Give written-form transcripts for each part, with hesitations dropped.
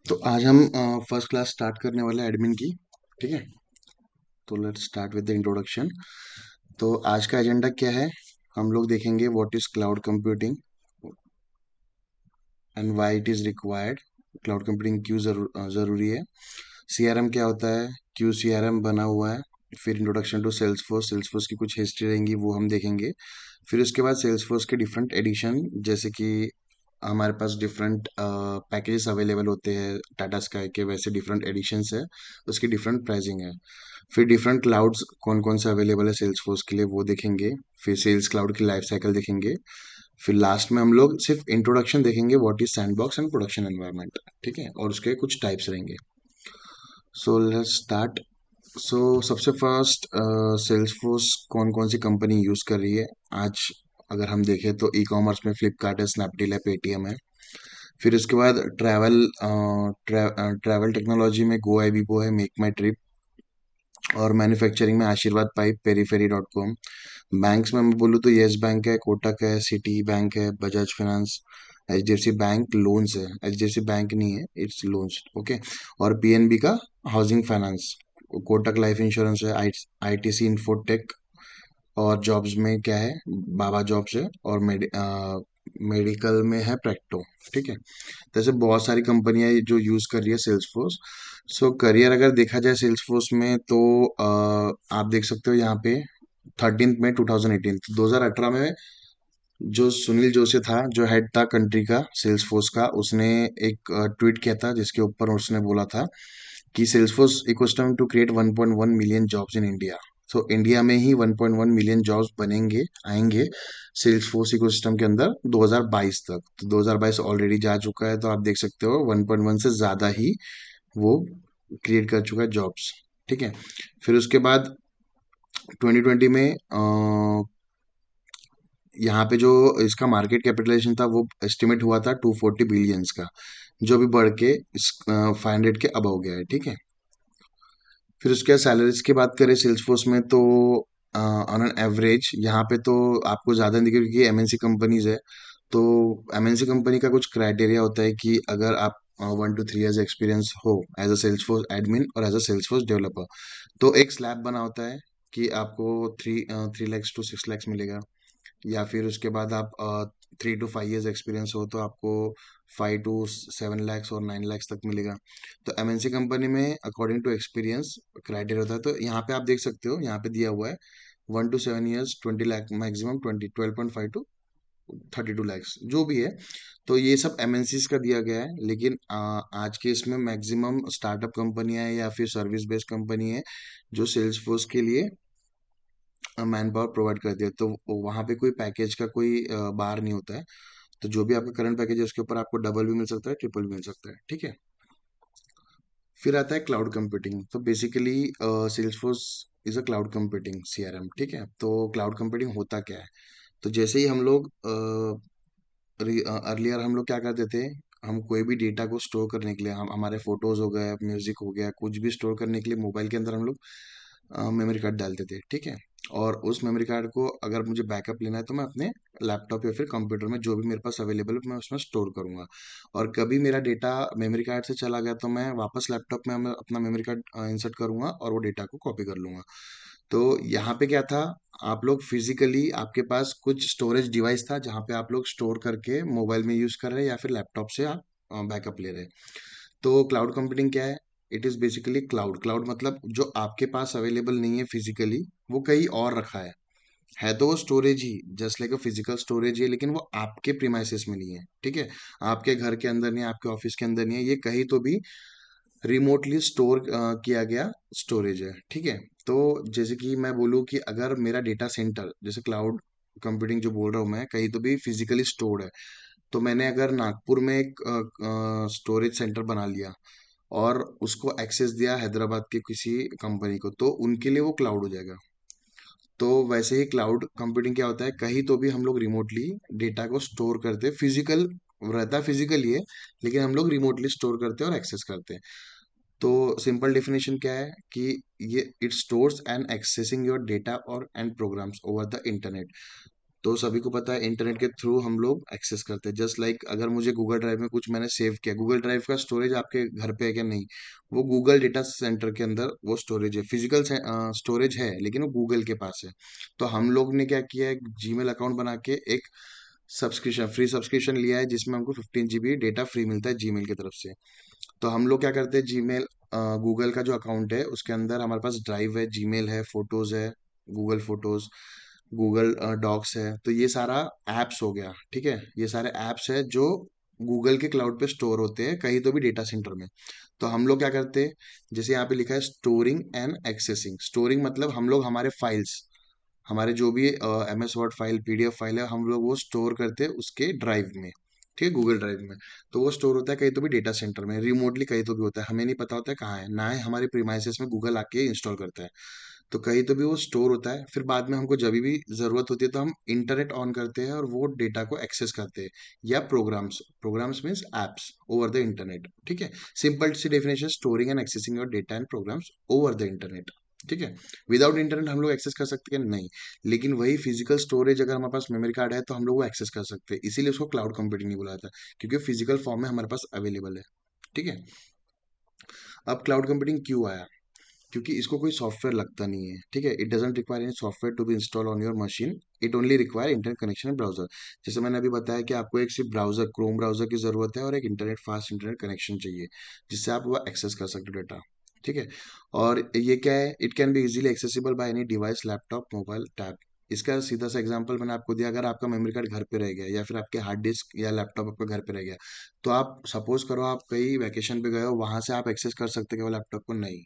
तो आज हम फर्स्ट क्लास स्टार्ट करने वाले हैं एडमिन की। ठीक है। तो let's start with the introduction. तो आज का एजेंडा क्या है? हम लोग देखेंगे what is cloud computing and why it is required. Cloud computing क्यों जरूरी है। सीआरएम क्या होता है, क्यों सीआरएम बना हुआ है। फिर इंट्रोडक्शन टू सेल्सफोर्स, सेल्सफोर्स की कुछ हिस्ट्री रहेंगी वो हम देखेंगे। फिर उसके बाद सेल्सफोर्स के डिफरेंट एडिशन, जैसे कि हमारे पास डिफरेंट पैकेजेस अवेलेबल होते हैं टाटा स्काई के, वैसे डिफरेंट एडिशंस है, उसकी डिफरेंट प्राइसिंग है। फिर डिफरेंट क्लाउड्स कौन कौन से अवेलेबल है सेल्सफोर्स के लिए वो देखेंगे। फिर सेल्स क्लाउड की लाइफ साइकिल देखेंगे। फिर लास्ट में हम लोग सिर्फ इंट्रोडक्शन देखेंगे, what is sandbox and production environment. ठीक है, और उसके कुछ टाइप्स रहेंगे। So let's start. सो सबसे फर्स्ट, सेल्सफोर्स कौन कौन सी कंपनी यूज कर रही है आज? अगर हम देखें तो ई कॉमर्स में फ्लिपकार्ट है, स्नैपडील है, पेटीएम है। फिर उसके बाद ट्रैवल टेक्नोलॉजी में गो आईबीबो है, मेक माई ट्रिप। और मैन्युफैक्चरिंग में आशीर्वाद pipe, periphery dot com. Banks में मैं बोलूँ तो येस बैंक है, कोटक है, सिटी बैंक है, Bajaj finance, H D F C bank loans है। H D F C bank नहीं है, इट्स लोन्स। ओके। और पीएनबी का housing finance. Kotak life insurance है, आईटीसी इन्फोटेक। और जॉब्स में क्या है, बाबा जॉब्स है। और मेडिकल में है प्रैक्टो। ठीक है। तो ऐसे बहुत सारी कंपनियां जो यूज कर रही है सेल्सफोर्स। सो करियर अगर देखा जाए सेल्सफोर्स में तो आप देख सकते हो यहाँ पे 13 मई 2018, 2018 में जो सुनील जोशी था, जो हेड था कंट्री का सेल्सफोर्स का, उसने एक ट्वीट किया था जिसके ऊपर उसने बोला था कि Salesforce ecosystem to create 1.1 million jobs in India. So India में ही 1.1 मिलियन जॉब्स बनेंगे, आएंगे सेल्सफोर्स इकोसिस्टम के अंदर 2022 तक। तो 2022 ऑलरेडी जा चुका है, तो आप देख सकते हो 1.1 से ज़्यादा ही वो क्रिएट कर चुका है जॉब्स। ठीक है। फिर उसके बाद 2020 में यहाँ पे जो इसका मार्केट कैपिटलाइजेशन था वो एस्टिमेट हुआ था 240 बिलियंस का, जो भी बढ़ के 500 के अब हो गया है। ठीक है। फिर उसके बाद सैलरीज की बात करें सेल्सफोर्स में तो ऑन एन एवरेज यहाँ पे तो आपको ज़्यादा नहीं दिखेगी, क्योंकि एमएनसी कंपनीज है। तो एमएनसी कंपनी का कुछ क्राइटेरिया होता है कि अगर आप 1 to 3 years एक्सपीरियंस हो एज अ सेल्सफोर्स एडमिन और एज अ सेल्सफोर्स डेवलपर, तो एक स्लैब बना होता है कि आपको 3 lakhs to 6 lakhs मिलेगा। या फिर उसके बाद आप 3 to 5 years एक्सपीरियंस हो तो आपको 5 to 7 lakhs और 9 lakhs तक मिलेगा। तो एमएनसी कंपनी में अकॉर्डिंग टू एक्सपीरियंस क्राइटेरिया होता है। तो यहाँ पे आप देख सकते हो, यहाँ पे दिया हुआ है 1 to 7 years 20 lakh maximum, 12.5 to 32 lakhs जो भी है। तो ये सब एमएनसीज का दिया गया है, लेकिन आज के इसमें मैक्सिमम स्टार्टअप कंपनियां हैं या फिर सर्विस बेस्ड कंपनी है जो सेल्स फोर्स के लिए मैन पावर प्रोवाइड करती है। तो वहाँ पे कोई पैकेज का कोई बार नहीं होता है। तो जो भी आपका करंट पैकेज है उसके ऊपर आपको डबल भी मिल सकता है, ट्रिपल भी मिल सकता है। ठीक है। फिर आता है क्लाउड कंप्यूटिंग। तो basically Salesforce is a cloud computing CRM. ठीक है। तो क्लाउड कंप्यूटिंग होता क्या है? तो जैसे ही हम लोग अर्लियर हम लोग क्या करते थे, हम कोई भी डेटा को स्टोर करने के लिए, हम हमारे फोटोज हो गए, म्यूजिक हो गया, कुछ भी स्टोर करने के लिए मोबाइल के अंदर हम लोग मेमोरी कार्ड डालते थे। ठीक है। और उस मेमोरी कार्ड को अगर मुझे बैकअप लेना है तो मैं अपने लैपटॉप या फिर कंप्यूटर में जो भी मेरे पास अवेलेबल है मैं उसमें स्टोर करूंगा। और कभी मेरा डेटा मेमोरी कार्ड से चला गया तो मैं वापस लैपटॉप में अपना मेमोरी कार्ड इंसर्ट करूंगा और वो डेटा को कॉपी कर लूंगा। तो यहाँ पे क्या था, आप लोग फिजिकली आपके पास कुछ स्टोरेज डिवाइस था जहाँ पे आप लोग स्टोर करके मोबाइल में यूज कर रहे हैं या फिर लैपटॉप से आप बैकअप ले रहे हैं। तो क्लाउड कंप्यूटिंग क्या है? It is basically cloud. Cloud मतलब जो आपके पास अवेलेबल नहीं है फिजिकली, वो कहीं और रखा है तो वो storage he, just like a physical storage है, लेकिन वो आपके प्रीमाइसेस में नहीं है। ठीक है। आपके घर के अंदर नहीं है, आपके ऑफिस के अंदर नहीं है, ये कहीं तो भी रिमोटली स्टोर किया गया स्टोरेज है। ठीक है। तो जैसे कि मैं बोलूँ कि अगर मेरा डेटा सेंटर, जैसे क्लाउड कंप्यूटिंग जो बोल रहा हूँ मैं, कहीं तो भी फिजिकली स्टोर्ड है। तो मैंने अगर नागपुर में एक स्टोरेज सेंटर बना लिया और उसको एक्सेस दिया हैदराबाद के किसी कंपनी को, तो उनके लिए वो क्लाउड हो जाएगा। तो वैसे ही क्लाउड कंप्यूटिंग क्या होता है, कहीं तो भी हम लोग रिमोटली डेटा को स्टोर करते हैं। फिजिकल रहता फिजिकल ही है, लेकिन हम लोग रिमोटली स्टोर करते हैं और एक्सेस करते हैं। तो सिंपल डेफिनेशन क्या है कि ये it stores and accessing your data और and programs over the internet. तो सभी को पता है इंटरनेट के थ्रू हम लोग एक्सेस करते हैं। जस्ट लाइक अगर मुझे गूगल ड्राइव में कुछ मैंने सेव किया, गूगल ड्राइव का स्टोरेज आपके घर पे है क्या? नहीं, वो गूगल डेटा सेंटर के अंदर वो स्टोरेज है, फिजिकल स्टोरेज है, लेकिन वो गूगल के पास है। तो हम लोग ने क्या किया है, जीमेल अकाउंट बना के एक सब्सक्रिप्शन, फ्री सब्सक्रिप्शन लिया है, जिसमें हमको 15 GB डेटा फ्री मिलता है जीमेल की तरफ से। तो हम लोग क्या करते हैं, जीमेल गूगल का जो अकाउंट है उसके अंदर हमारे पास ड्राइव है, जीमेल है, फोटोज है, गूगल फोटोज, गूगल डॉक्स है। तो ये सारा एप्स हो गया, ठीक है, ये सारे एप्स है जो गूगल के क्लाउड पे स्टोर होते हैं कहीं तो भी डेटा सेंटर में। तो हम लोग क्या करते हैं, जैसे यहाँ पे लिखा है स्टोरिंग एंड एक्सेसिंग। स्टोरिंग मतलब हम लोग हमारे फाइल्स, हमारे जो भी MS word file, PDF file है, हम लोग वो स्टोर करते हैं उसके ड्राइव में, ठीक है, गूगल ड्राइव में। तो वो स्टोर होता है कहीं तो भी डेटा सेंटर में, रिमोटली कहीं तो भी होता है, हमें नहीं पता होता है कहाँ है, ना है हमारे प्रीमाइसेस में गूगल आके इंस्टॉल करता है। तो कहीं तो भी वो स्टोर होता है, फिर बाद में हमको जब भी जरूरत होती है तो हम इंटरनेट ऑन करते हैं और वो डेटा को एक्सेस करते हैं, या programs, programs means apps over the internet, ठीक है। सिंपल सी definition, storing and accessing your data and programs over the internet, ठीक है। विदाउट इंटरनेट हम लोग एक्सेस कर सकते हैं नहीं, लेकिन वही फिजिकल स्टोरेज अगर हमारे पास मेमोरी कार्ड है तो हम लोग वो एक्सेस कर सकते हैं, इसीलिए उसको क्लाउड कंप्यूटिंग नहीं बुलाया था, क्योंकि फिजिकल फॉर्म में हमारे पास अवेलेबल है, ठीक है। अब क्लाउड कंप्यूटिंग क्यों आया? क्योंकि इसको कोई सॉफ्टवेयर लगता नहीं है, ठीक है। It doesn't require any software to be install on your machine, it only require internet connection and browser. जैसे मैंने अभी बताया कि आपको एक सिर्फ ब्राउजर, क्रोम ब्राउजर की जरूरत है, और एक इंटरनेट, फास्ट इंटरनेट कनेक्शन चाहिए, जिससे आप वो एक्सेस कर सकते हो डेटा, ठीक है। और ये क्या है, it can be easily accessible by any device, laptop, mobile, tab. इसका सीधा सा एग्जांपल मैंने आपको दिया, अगर आपका मेमोरी कार्ड घर पे रह गया, या फिर आपके हार्ड डिस्क या लैपटॉप आपका घर पे रह गया, तो आप सपोज करो आप कहीं वैकेशन पे गए हो, वहां से आप एक्सेस कर सकते हो केवल लैपटॉप को? नहीं।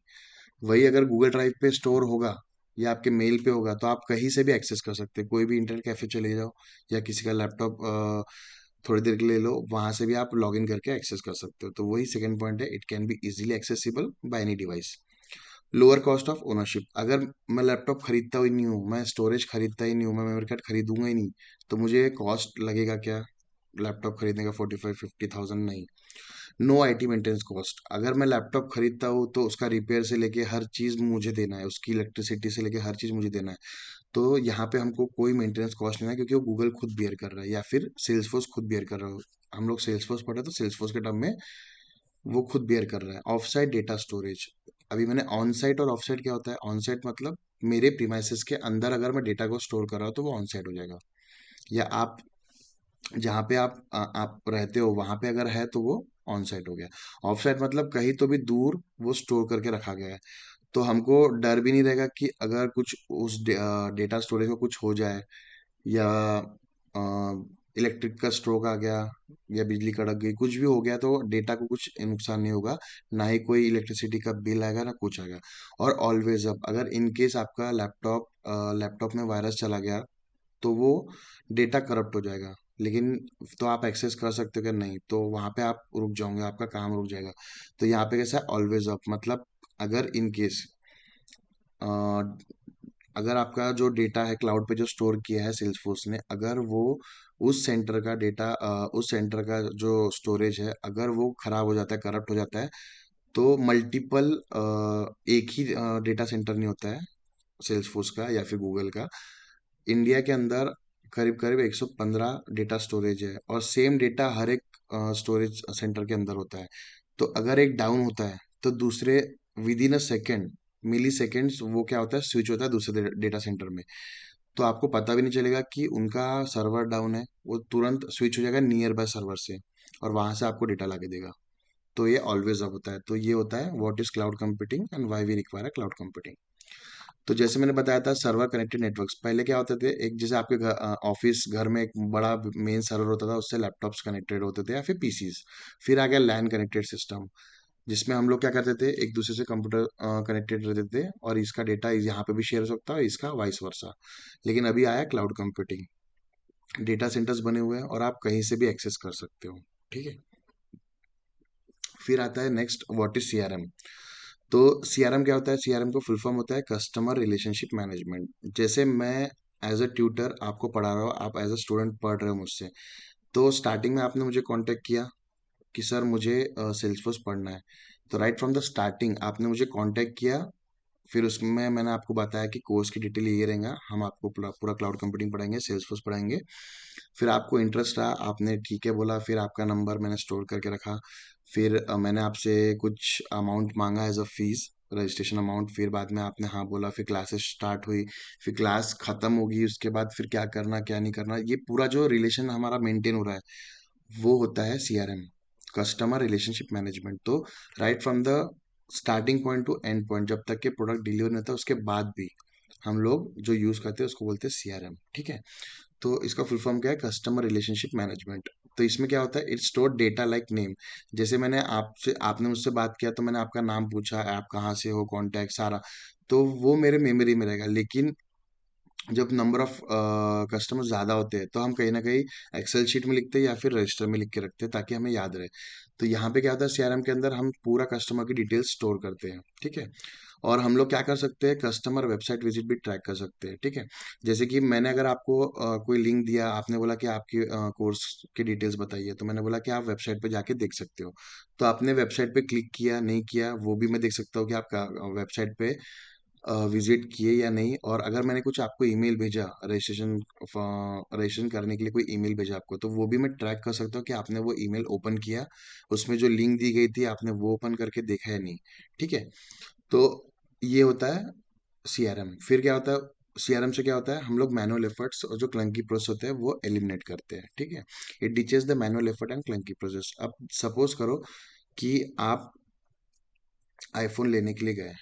वही अगर गूगल ड्राइव पे स्टोर होगा या आपके मेल पे होगा, तो आप कहीं से भी एक्सेस कर सकते हैं, कोई भी इंटरनेट कैफे चले जाओ, या किसी का लैपटॉप थोड़ी देर के लिए ले लो, वहां से भी आप लॉग इन करके एक्सेस कर सकते हो। तो वही सेकंड पॉइंट है, it can be easily accessible by any device. Lower cost of ownership, अगर मैं लैपटॉप खरीदता ही नहीं हूँ, मैं स्टोरेज खरीदता ही नहीं हूँ, मैं मेमोरी कार्ड खरीदूंगा ही नहीं, तो मुझे कॉस्ट लगेगा क्या लैपटॉप खरीदने का? 45-50,000 नहीं। नो IT मेंटेनेंस कॉस्ट, अगर मैं लैपटॉप खरीदता हूँ तो उसका रिपेयर से लेके हर चीज़ मुझे देना है, उसकी इलेक्ट्रिसिटी से लेके हर चीज़ मुझे देना है। तो यहाँ पे हमको कोई मेंटेनेंस कॉस्ट नहीं है, क्योंकि वो गूगल खुद बियर कर रहा है, या फिर सेल्सफोर्स खुद बियर कर रहा है। हम लोग सेल्सफोर्स पढ़े, तो सेल्सफोर्स के टर्म में वो खुद बियर कर रहा है। ऑफ साइट डेटा स्टोरेज, अभी मैंने ऑन साइट और ऑफ साइट क्या होता है, ऑन साइट मतलब मेरे प्रीमाइसेस के अंदर अगर मैं डेटा को स्टोर कर रहा हूँ तो वो ऑन साइट हो जाएगा, या आप जहाँ पे आप रहते हो वहां पे अगर है तो वो ऑन साइट हो गया। ऑफ साइट मतलब कहीं तो भी दूर वो स्टोर करके रखा गया है, तो हमको डर भी नहीं रहेगा कि अगर कुछ उस डेटा स्टोरेज में कुछ हो जाए, या इलेक्ट्रिक का स्ट्रोक आ गया, या बिजली कड़क गई, कुछ भी हो गया, तो डेटा को कुछ नुकसान नहीं होगा, ना ही कोई इलेक्ट्रिसिटी का बिल आएगा, ना कुछ आएगा। और ऑलवेज अप, अगर इन केस आपका लैपटॉप में वायरस चला गया, तो वो डेटा करप्ट हो जाएगा, लेकिन तो आप एक्सेस कर सकते हो क्या? नहीं, तो वहां पे आप रुक जाओगे, आपका काम रुक जाएगा। तो यहाँ पे कैसा है, ऑलवेज अप मतलब अगर इन केस अगर आपका जो डेटा है क्लाउड पे जो स्टोर किया है सेल्सफोर्स ने, अगर वो उस सेंटर का डेटा, उस सेंटर का जो स्टोरेज है, अगर वो खराब हो जाता है, करप्ट हो जाता है, तो मल्टीपल, एक ही डेटा सेंटर नहीं होता है सेल्सफोर्स का या फिर गूगल का। इंडिया के अंदर करीब करीब 115 डेटा स्टोरेज है, और सेम डेटा हर एक स्टोरेज सेंटर के अंदर होता है। तो अगर एक डाउन होता है, तो दूसरे within a second, milliseconds, वो क्या होता है, स्विच होता है दूसरे डेटा सेंटर में। तो आपको पता भी नहीं चलेगा कि उनका सर्वर डाउन है, वो तुरंत स्विच हो जाएगा नियर बाय सर्वर से, और वहां से आपको डेटा ला के देगा। तो ये ऑलवेज अप होता है। तो ये होता है what is cloud computing and why we require cloud computing. तो जैसे मैंने बताया था, सर्वर कनेक्टेड नेटवर्क्स पहले क्या होते थे, एक जैसे आपके घर, ऑफिस घर में एक बड़ा मेन सर्वर होता था, उससे लैपटॉप्स कनेक्टेड होते थे या फिर पीसीज। फिर आ गया लैन कनेक्टेड सिस्टम, जिसमें हम लोग क्या करते थे, एक दूसरे से कंप्यूटर कनेक्टेड रहते थे, और इसका डेटा यहाँ पे भी शेयर हो सकता है, इसका वाइस वर्सा। लेकिन अभी आया क्लाउड कंप्यूटिंग, डेटा सेंटर्स बने हुए हैं और आप कहीं से भी एक्सेस कर सकते हो, ठीक है। फिर आता है नेक्स्ट, व्हाट इज CRM। तो CRM क्या होता है? CRM को फुल फॉर्म होता है कस्टमर रिलेशनशिप मैनेजमेंट। जैसे मैं एज अ ट्यूटर आपको पढ़ा रहा हूँ, आप एज अ स्टूडेंट पढ़ रहे हो मुझसे, तो स्टार्टिंग में आपने मुझे कांटेक्ट किया कि सर मुझे सेल्सफोर्स पढ़ना है। तो राइट फ्रॉम द स्टार्टिंग आपने मुझे कांटेक्ट किया फिर उसमें मैंने आपको बताया कि कोर्स की डिटेल ये रहेगा, हम आपको पूरा पूरा क्लाउड कंप्यूटिंग पढ़ाएंगे, सेल्सफोर्स पढ़ाएंगे। फिर आपको इंटरेस्ट रहा, आपने ठीक है बोला, फिर आपका नंबर मैंने स्टोर करके रखा। फिर मैंने आपसे कुछ अमाउंट मांगा as a fee, registration amount. फिर बाद में आपने हाँ बोला, फिर क्लासेस स्टार्ट हुई, फिर क्लास खत्म होगी, उसके बाद फिर क्या करना क्या नहीं करना, ये पूरा जो रिलेशन हमारा मेंटेन हो रहा है वो होता है सीआरएम, कस्टमर रिलेशनशिप मैनेजमेंट। तो right from the starting point two and point, जब तक के प्रोडक्ट डिलीवर नहीं होता उसके बाद भी हम लोग जो यूज करते हैं उसको बोलते हैं सीआरएम, ठीक है। तो इसका फुल फॉर्म क्या है? Customer relationship management. तो इसमें क्या होता है? It store data like name. जैसे मैंने आपसे आपने मुझसे बात किया तो मैंने आपका नाम पूछा, आप कहाँ से हो, कांटेक्ट सारा, तो वो मेरे मेमोरी में रहेगा। लेकिन जब नंबर ऑफ कस्टमर ज़्यादा होते हैं तो हम कहीं ना कहीं एक्सेल शीट में लिखते हैं या फिर रजिस्टर में लिख के रखते हैं ताकि हमें याद रहे। तो यहाँ पे क्या होता है, सीआरएम के अंदर हम पूरा कस्टमर की डिटेल्स स्टोर करते हैं, ठीक है। और हम लोग क्या कर सकते हैं, कस्टमर वेबसाइट विजिट भी ट्रैक कर सकते हैं, ठीक है। जैसे कि मैंने अगर आपको कोई लिंक दिया, आपने बोला कि आपकी कोर्स की डिटेल्स बताइए, तो मैंने बोला कि आप वेबसाइट पे जाके देख सकते हो। तो आपने वेबसाइट पे क्लिक किया नहीं किया वो भी मैं देख सकता हूँ कि आपका वेबसाइट पे विजिट किए या नहीं। और अगर मैंने कुछ आपको ईमेल भेजा, रजिस्ट्रेशन करने के लिए कोई ईमेल भेजा आपको, तो वो भी मैं ट्रैक कर सकता हूँ कि आपने वो ईमेल ओपन किया, उसमें जो लिंक दी गई थी आपने वो ओपन करके देखा या नहीं, ठीक है। तो ये होता है सीआरएम। फिर क्या होता है, सीआरएम से क्या होता है, हम लोग मैनुअल एफर्ट्स और जो क्लंकी प्रोसेस होते हैं वो एलिमिनेट करते हैं, ठीक है। It teaches the manual effort and clunky process. अब सपोज करो कि आप आईफोन लेने के लिए गए,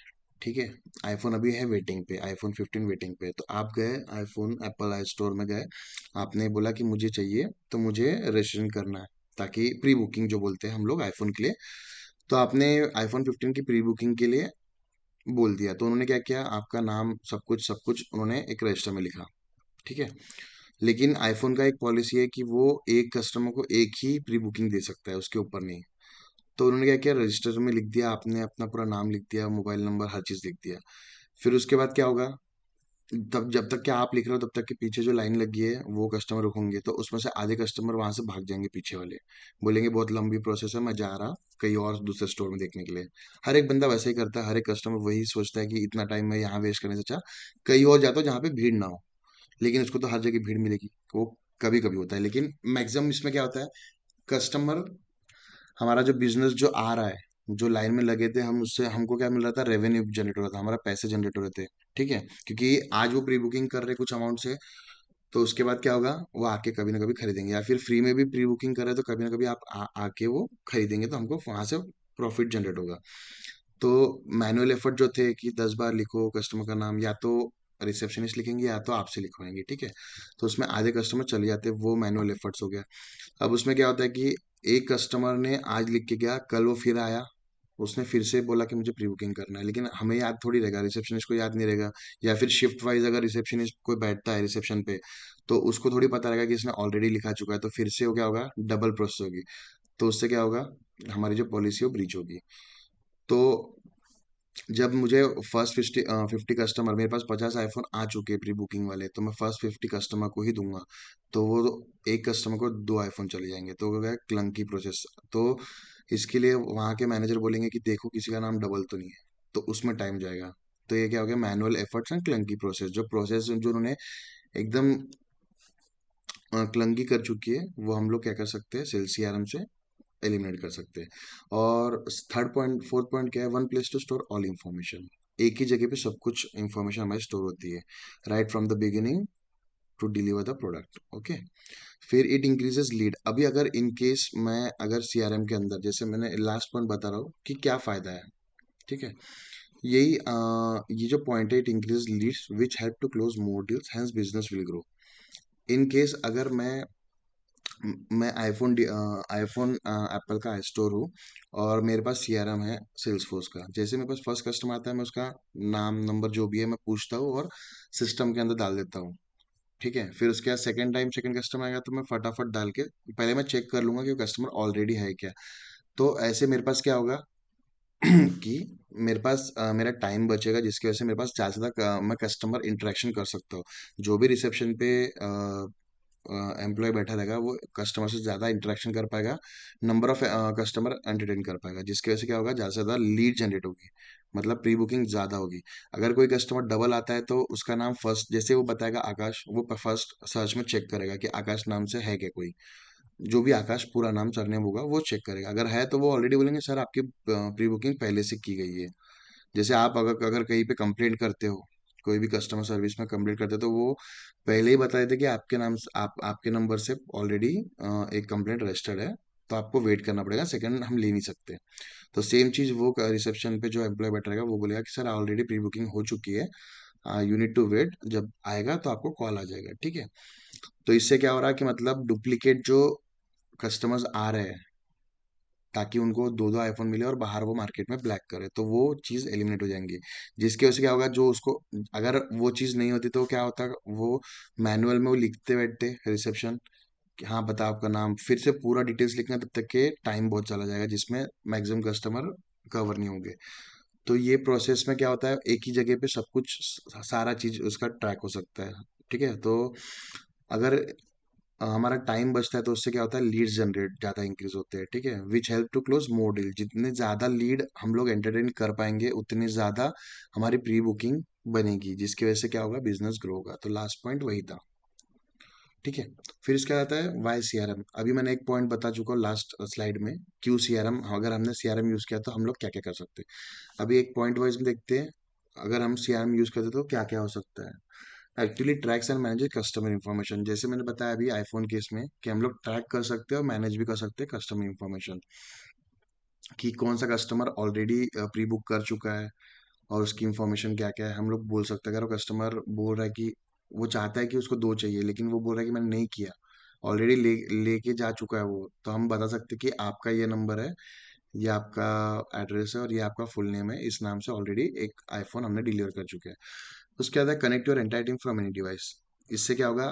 ठीक है। आईफोन अभी है वेटिंग पे, आईफोन 15 वेटिंग पे। तो आप गए आईफोन एप्पल आई स्टोर में गए, आपने बोला कि मुझे चाहिए, तो मुझे रजिस्ट्रेशन करना है, ताकि प्री बुकिंग जो बोलते हैं हम लोग आईफोन के लिए। तो आपने आईफोन 15 की प्री बुकिंग के लिए बोल दिया, तो उन्होंने क्या किया, आपका नाम सब कुछ उन्होंने एक रजिस्टर में लिखा, ठीक है। लेकिन आईफोन का एक पॉलिसी है कि वो एक कस्टमर को एक ही प्री बुकिंग दे सकता है, उसके ऊपर नहीं। तो उन्होंने क्या किया, रजिस्टर में लिख दिया, आपने अपना पूरा नाम लिख दिया, मोबाइल नंबर हर चीज लिख दिया। फिर उसके बाद क्या होगा, तब जब तक कि आप लिख रहे हो तब तक के पीछे जो लाइन लगी है वो कस्टमर होंगे, तो उसमें से आधे कस्टमर वहां से भाग जाएंगे, पीछे वाले बोलेंगे बहुत लंबी प्रोसेस है, मैं जा रहा कहीं और दूसरे स्टोर में देखने के लिए। हर एक बंदा वैसे ही करता है, हर एक कस्टमर वही सोचता है कि इतना टाइम मैं यहाँ वेस्ट करने से अच्छा कहीं और जाता हूँ जहाँ पे भीड़ ना हो। लेकिन उसको तो हर जगह भीड़ मिलेगी, वो कभी कभी होता है। लेकिन मैक्सिमम इसमें क्या होता है, कस्टमर, हमारा जो बिजनेस जो आ रहा है, जो लाइन में लगे थे हम, उससे हमको क्या मिल रहा था, रेवेन्यू जनरेट हो रहा था, हमारा पैसे जनरेट हो रहे थे, ठीक है। क्योंकि आज वो प्री बुकिंग कर रहे कुछ अमाउंट से, तो उसके बाद क्या होगा, वो आके कभी ना कभी खरीदेंगे, या फिर फ्री में भी प्री बुकिंग कर रहे हैं तो कभी ना कभी आप आके वो खरीदेंगे, तो हमको वहां से प्रॉफिट जनरेट होगा। तो मैनुअल एफर्ट जो थे कि 10 बार लिखो कस्टमर का नाम, या तो रिसेप्शनिस्ट लिखेंगे या तो आपसे लिखवाएंगे, ठीक है। तो उसमें आधे कस्टमर चले जाते हैं, वो मैनुअल एफर्ट्स हो गया। अब उसमें क्या होता है कि एक कस्टमर ने आज लिख के गया, कल वो फिर आया, उसने फिर से बोला कि मुझे प्री बुकिंग करना है, लेकिन हमें याद थोड़ी रहेगा, रिसेप्शनिस्ट को याद नहीं रहेगा। या फिर शिफ्ट वाइज अगर रिसेप्शनिस्ट कोई बैठता है रिसेप्शन पे, तो उसको थोड़ी पता रहेगा कि इसने ऑलरेडी लिखा चुका है, तो फिर से वो क्या होगा, डबल प्रोसेस होगी। तो उससे क्या होगा, हमारी जो पॉलिसी है वो ब्रीच होगी। तो जब मुझे फर्स्ट 50 कस्टमर, मेरे पास 50 आईफोन आ चुके हैं प्री बुकिंग वाले, तो मैं फर्स्ट 50 कस्टमर को ही दूंगा। तो वो एक कस्टमर को 2 आईफोन चले जाएंगे, तो हो गया क्लंकी प्रोसेस। तो इसके लिए वहाँ के मैनेजर बोलेंगे कि देखो किसी का नाम डबल तो नहीं है, तो उसमें टाइम जाएगा। तो ये क्या हो गया, manual efforts and clunky process. जो प्रोसेस जो उन्होंने एकदम क्लंकी कर चुकी है, वो हम लोग क्या कर सकते हैं, सेल्स सीआरएम से एलिमिनेट कर सकते हैं। और थर्ड पॉइंट, फोर्थ पॉइंट क्या है, one place to store all information. एक ही जगह पे सब कुछ इंफॉर्मेशन हमारी स्टोर होती है, right from the beginning to deliver the product, okay. फिर इट इंक्रीजेस लीड। अभी अगर इन केस मैं अगर सीआरएम के अंदर, जैसे मैंने लास्ट पॉइंट बता रहा हूँ कि क्या फायदा है, ठीक है। यही ये जो पॉइंट है, it increase leads which help to close more deals, hence business will grow. In case अगर मैं आईफोन एप्पल का स्टोर हूँ, और मेरे पास सीआरएम है सेल्सफोर्स का। जैसे मेरे पास फर्स्ट कस्टमर आता है, मैं उसका नाम नंबर जो भी है मैं पूछता हूँ और सिस्टम के अंदर डाल देता हूँ, ठीक है। फिर उसके बाद सेकंड टाइम सेकंड कस्टमर आएगा तो मैं फटाफट डाल के पहले मैं चेक कर लूंगा कि वो कस्टमर ऑलरेडी है क्या। तो ऐसे मेरे पास क्या होगा कि मेरे पास मेरा टाइम बचेगा, जिसकी वजह से मेरे पास ज़्यादा से ज़्यादा मैं कस्टमर इंटरेक्शन कर सकता हूँ। जो भी रिसेप्शन पे एम्प्लॉय बैठा रहेगा वो कस्टमर से ज़्यादा इंटरेक्शन कर पाएगा, नंबर ऑफ कस्टमर एंटरटेन कर पाएगा, जिसकी वजह से क्या होगा, ज़्यादा से ज़्यादा लीड जनरेट होगी, मतलब प्री बुकिंग ज्यादा होगी। अगर कोई कस्टमर डबल आता है तो उसका नाम फर्स्ट, जैसे वो बताएगा आकाश, वो फर्स्ट सर्च में चेक करेगा कि आकाश नाम से है क्या कोई, जो भी आकाश पूरा नाम सरनेम होगा वो चेक करेगा। अगर है तो वो ऑलरेडी बोलेंगे सर आपकी प्री बुकिंग पहले से की गई है। जैसे आप अगर अगर कहीं पे कंप्लेंट करते हो, कोई भी कस्टमर सर्विस में कंप्लेंट करते हो, तो वो पहले ही बता देते कि आपके नाम से आपके नंबर से ऑलरेडी एक कंप्लेंट रजिस्टर्ड है, तो आपको वेट करना पड़ेगा, सेकंड हम ले नहीं सकते। तो सेम चीज वो रिसेप्शन पे जो एम्प्लॉय बैठा रहेगा वो बोलेगा कि सर ऑलरेडी प्री बुकिंग हो चुकी है, यू नीड टू वेट, जब आएगा तो आपको कॉल आ जाएगा, ठीक है। तो इससे क्या हो रहा है कि मतलब डुप्लीकेट जो कस्टमर्स आ रहे हैं, ताकि उनको दो दो आईफोन मिले और बाहर वो मार्केट में ब्लैक करे, तो वो चीज एलिमिनेट हो जाएंगी। जिसकी वजह से क्या होगा, जो उसको, अगर वो चीज नहीं होती तो क्या होता, वो मैनुअल में वो लिखते बैठते रिसेप्शन कि हाँ बता आपका नाम, फिर से पूरा डिटेल्स लिखना, तब तक के टाइम बहुत चला जाएगा जिसमें मैक्सिमम कस्टमर कवर नहीं होंगे। तो ये प्रोसेस में क्या होता है, एक ही जगह पे सब कुछ सारा चीज उसका ट्रैक हो सकता है, ठीक है। तो अगर हमारा टाइम बचता है तो उससे क्या होता है, लीड्स जनरेट ज्यादा इंक्रीज होते हैं, ठीक है, which help to close more deal. जितने ज्यादा लीड हम लोग एंटरटेन कर पाएंगे उतनी ज्यादा हमारी प्री बुकिंग बनेगी, जिसकी वजह से क्या होगा, बिजनेस ग्रो होगा। तो लास्ट पॉइंट वही था, ठीक है। फिर इसका आता है वाई सीआरएम। अभी मैंने एक पॉइंट बता चुका हूँ लास्ट स्लाइड में, क्यू सीआरएम, अगर हमने सीआरएम यूज किया तो हम लोग क्या क्या कर सकते हैं। अभी एक पॉइंट वाइज में देखते हैं, अगर हम सीआरएम यूज करते तो क्या क्या हो सकता है। Actually tracks and manage customer information, जैसे मैंने बताया अभी आईफोन केस में कि हम लोग ट्रैक कर सकते हैं और मैनेज भी कर सकते हैं कस्टमर इन्फॉर्मेशन, कि कौन सा कस्टमर ऑलरेडी प्री बुक कर चुका है और उसकी इन्फॉर्मेशन क्या क्या है, हम लोग बोल सकते हैं। अगर वो कस्टमर बोल रहा है कि वो चाहता है कि उसको दो चाहिए, लेकिन वो बोल रहा है कि मैंने नहीं किया, ऑलरेडी लेके जा चुका है वो, तो हम बता सकते हैं कि आपका ये नंबर है, ये आपका एड्रेस है और ये आपका फुल नेम है, इस नाम से ऑलरेडी एक आईफोन हमने डिलीवर कर चुके हैं। उसके बाद है connect your entire team from any device. इससे क्या होगा,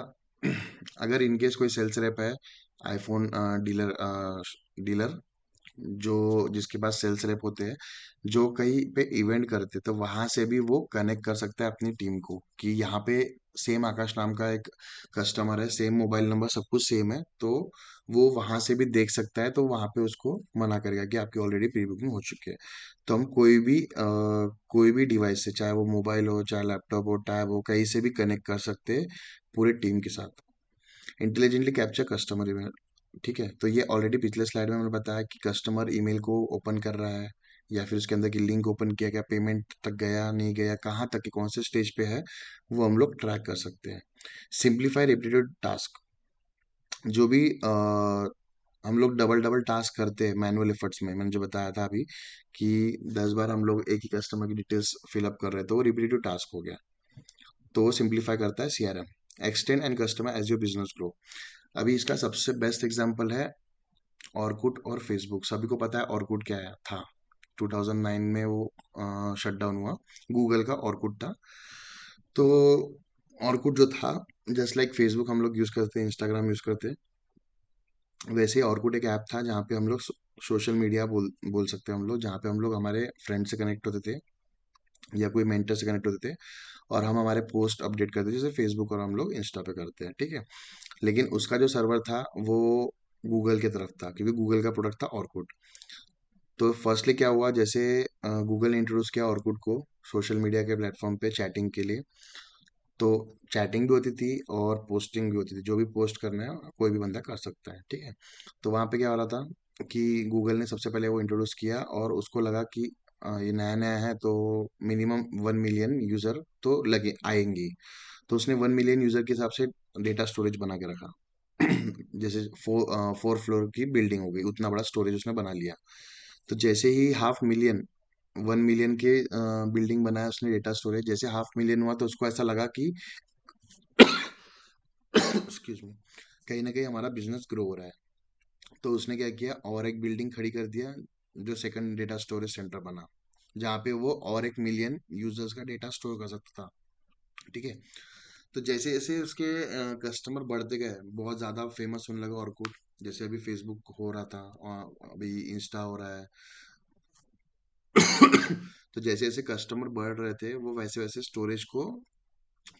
अगर इनकेस कोई सेल्स रेप है, आईफोन डीलर डीलर जो जिसके पास सेल्स रेप होते हैं, जो कहीं पे इवेंट करते हैं, तो वहां से भी वो कनेक्ट कर सकता है अपनी टीम को कि यहाँ पे सेम आकाश नाम का एक कस्टमर है, सेम मोबाइल नंबर सब कुछ सेम है, तो वो वहां से भी देख सकता है, तो वहां पे उसको मना करेगा कि आपकी ऑलरेडी प्री बुकिंग हो चुकी है। तो हम कोई भी डिवाइस से, चाहे वो मोबाइल हो, चाहे लैपटॉप हो, टैब हो, कहीं से भी कनेक्ट कर सकते हैं पूरे टीम के साथ। इंटेलिजेंटली कैप्चर कस्टमर ईमेल, ठीक है। तो ये ऑलरेडी पिछले स्लाइड में मैंने बताया कि कस्टमर ईमेल को ओपन कर रहा है या फिर उसके अंदर की लिंक ओपन किया, क्या पेमेंट तक गया नहीं गया, कहाँ तक के कौन से स्टेज पे है, वो हम लोग ट्रैक कर सकते हैं। सिंप्लीफाई रिपीटेड टास्क, जो भी हम लोग डबल डबल टास्क करते हैं मैनुअल एफर्ट्स में, मैंने जो बताया था अभी कि 10 बार हम लोग एक ही कस्टमर की डिटेल्स फिलअप कर रहे हैं, तो वो रिपीटेटिव टास्क हो गया। तो वो सिंप्लीफाई करता है CRM. Extend and customer as your business grow. अभी इसका सबसे बेस्ट एग्जांपल है ऑर्कुट और फेसबुक। सभी को पता है ऑर्कुट क्या है था, 2009 में वो शट डाउन हुआ, गूगल का ऑर्कुट था। तो ऑर्कुट जो था, जस्ट लाइक फेसबुक हम लोग यूज करते हैं, इंस्टाग्राम यूज करते हैं, वैसे ही ऑर्कुट एक ऐप था जहाँ पे हम लोग सोशल मीडिया बोल बोल सकते हैं हम लोग, जहाँ पे हम लोग हमारे फ्रेंड से कनेक्ट होते थे या कोई मेंटर से कनेक्ट होते थे, और हम हमारे पोस्ट अपडेट करते थे, जैसे फेसबुक और हम लोग इंस्टा पे करते हैं, ठीक है। लेकिन उसका जो सर्वर था वो गूगल की तरफ था, क्योंकि गूगल का प्रोडक्ट था ऑर्कुट। तो फर्स्टली क्या हुआ, जैसे गूगल ने इंट्रोड्यूस किया ऑर्कुट को सोशल मीडिया के प्लेटफॉर्म पे चैटिंग के लिए, तो चैटिंग भी होती थी और पोस्टिंग भी होती थी, जो भी पोस्ट करना है कोई भी बंदा कर सकता है, ठीक है। तो वहाँ पे क्या हो रहा था कि गूगल ने सबसे पहले वो इंट्रोड्यूस किया और उसको लगा कि ये नया नया है, तो मिनिमम 1 मिलियन यूजर तो लगे आएंगे। तो उसने 1 मिलियन यूजर के हिसाब से डेटा स्टोरेज बना के रखा। जैसे 4 फ्लोर की बिल्डिंग हो गई, उतना बड़ा स्टोरेज उसने बना लिया। तो जैसे ही 500,000, 1 मिलियन के बिल्डिंग बनाया उसने डेटा स्टोरेज, जैसे 500,000 हुआ तो उसको ऐसा लगा कि एक्सक्यूज मी, कहीं ना कहीं हमारा बिजनेस ग्रो हो रहा है। तो उसने क्या किया, और एक बिल्डिंग खड़ी कर दिया, जो सेकंड डेटा स्टोरेज सेंटर बना, जहाँ पे वो और 1 मिलियन यूजर्स का डेटा स्टोर कर सकता था, ठीक है। तो जैसे जैसे उसके कस्टमर बढ़ते गए, बहुत ज्यादा फेमस होने लगा ऑर्कुट, जैसे अभी फेसबुक हो रहा था और अभी इंस्टा हो रहा है। तो जैसे जैसे कस्टमर बढ़ रहे थे वो वैसे वैसे स्टोरेज को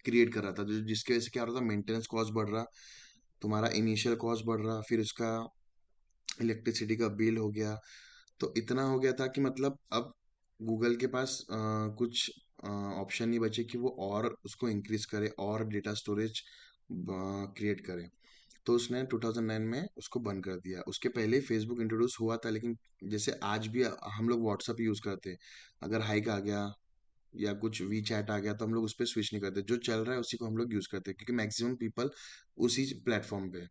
क्रिएट कर रहा था, जो जिसकी वजह से क्या हो रहा था, मेंटेनेंस कॉस्ट बढ़ रहा, तुम्हारा इनिशियल कॉस्ट बढ़ रहा, फिर उसका इलेक्ट्रिसिटी का बिल हो गया। तो इतना हो गया था कि मतलब अब गूगल के पास कुछ ऑप्शन नहीं बचे कि वो और उसको इंक्रीज करे और डेटा स्टोरेज क्रिएट करे। तो उसने 2009 में उसको बंद कर दिया। उसके पहले ही फेसबुक इंट्रोड्यूस हुआ था, लेकिन जैसे आज भी हम लोग व्हाट्सअप यूज़ करते हैं, अगर हाइक आ गया या कुछ वी चैट आ गया तो हम लोग उस पर स्विच नहीं करते, जो चल रहा है उसी को हम लोग यूज़ करते हैं, क्योंकि मैक्सिमम पीपल उसी प्लेटफॉर्म पे है।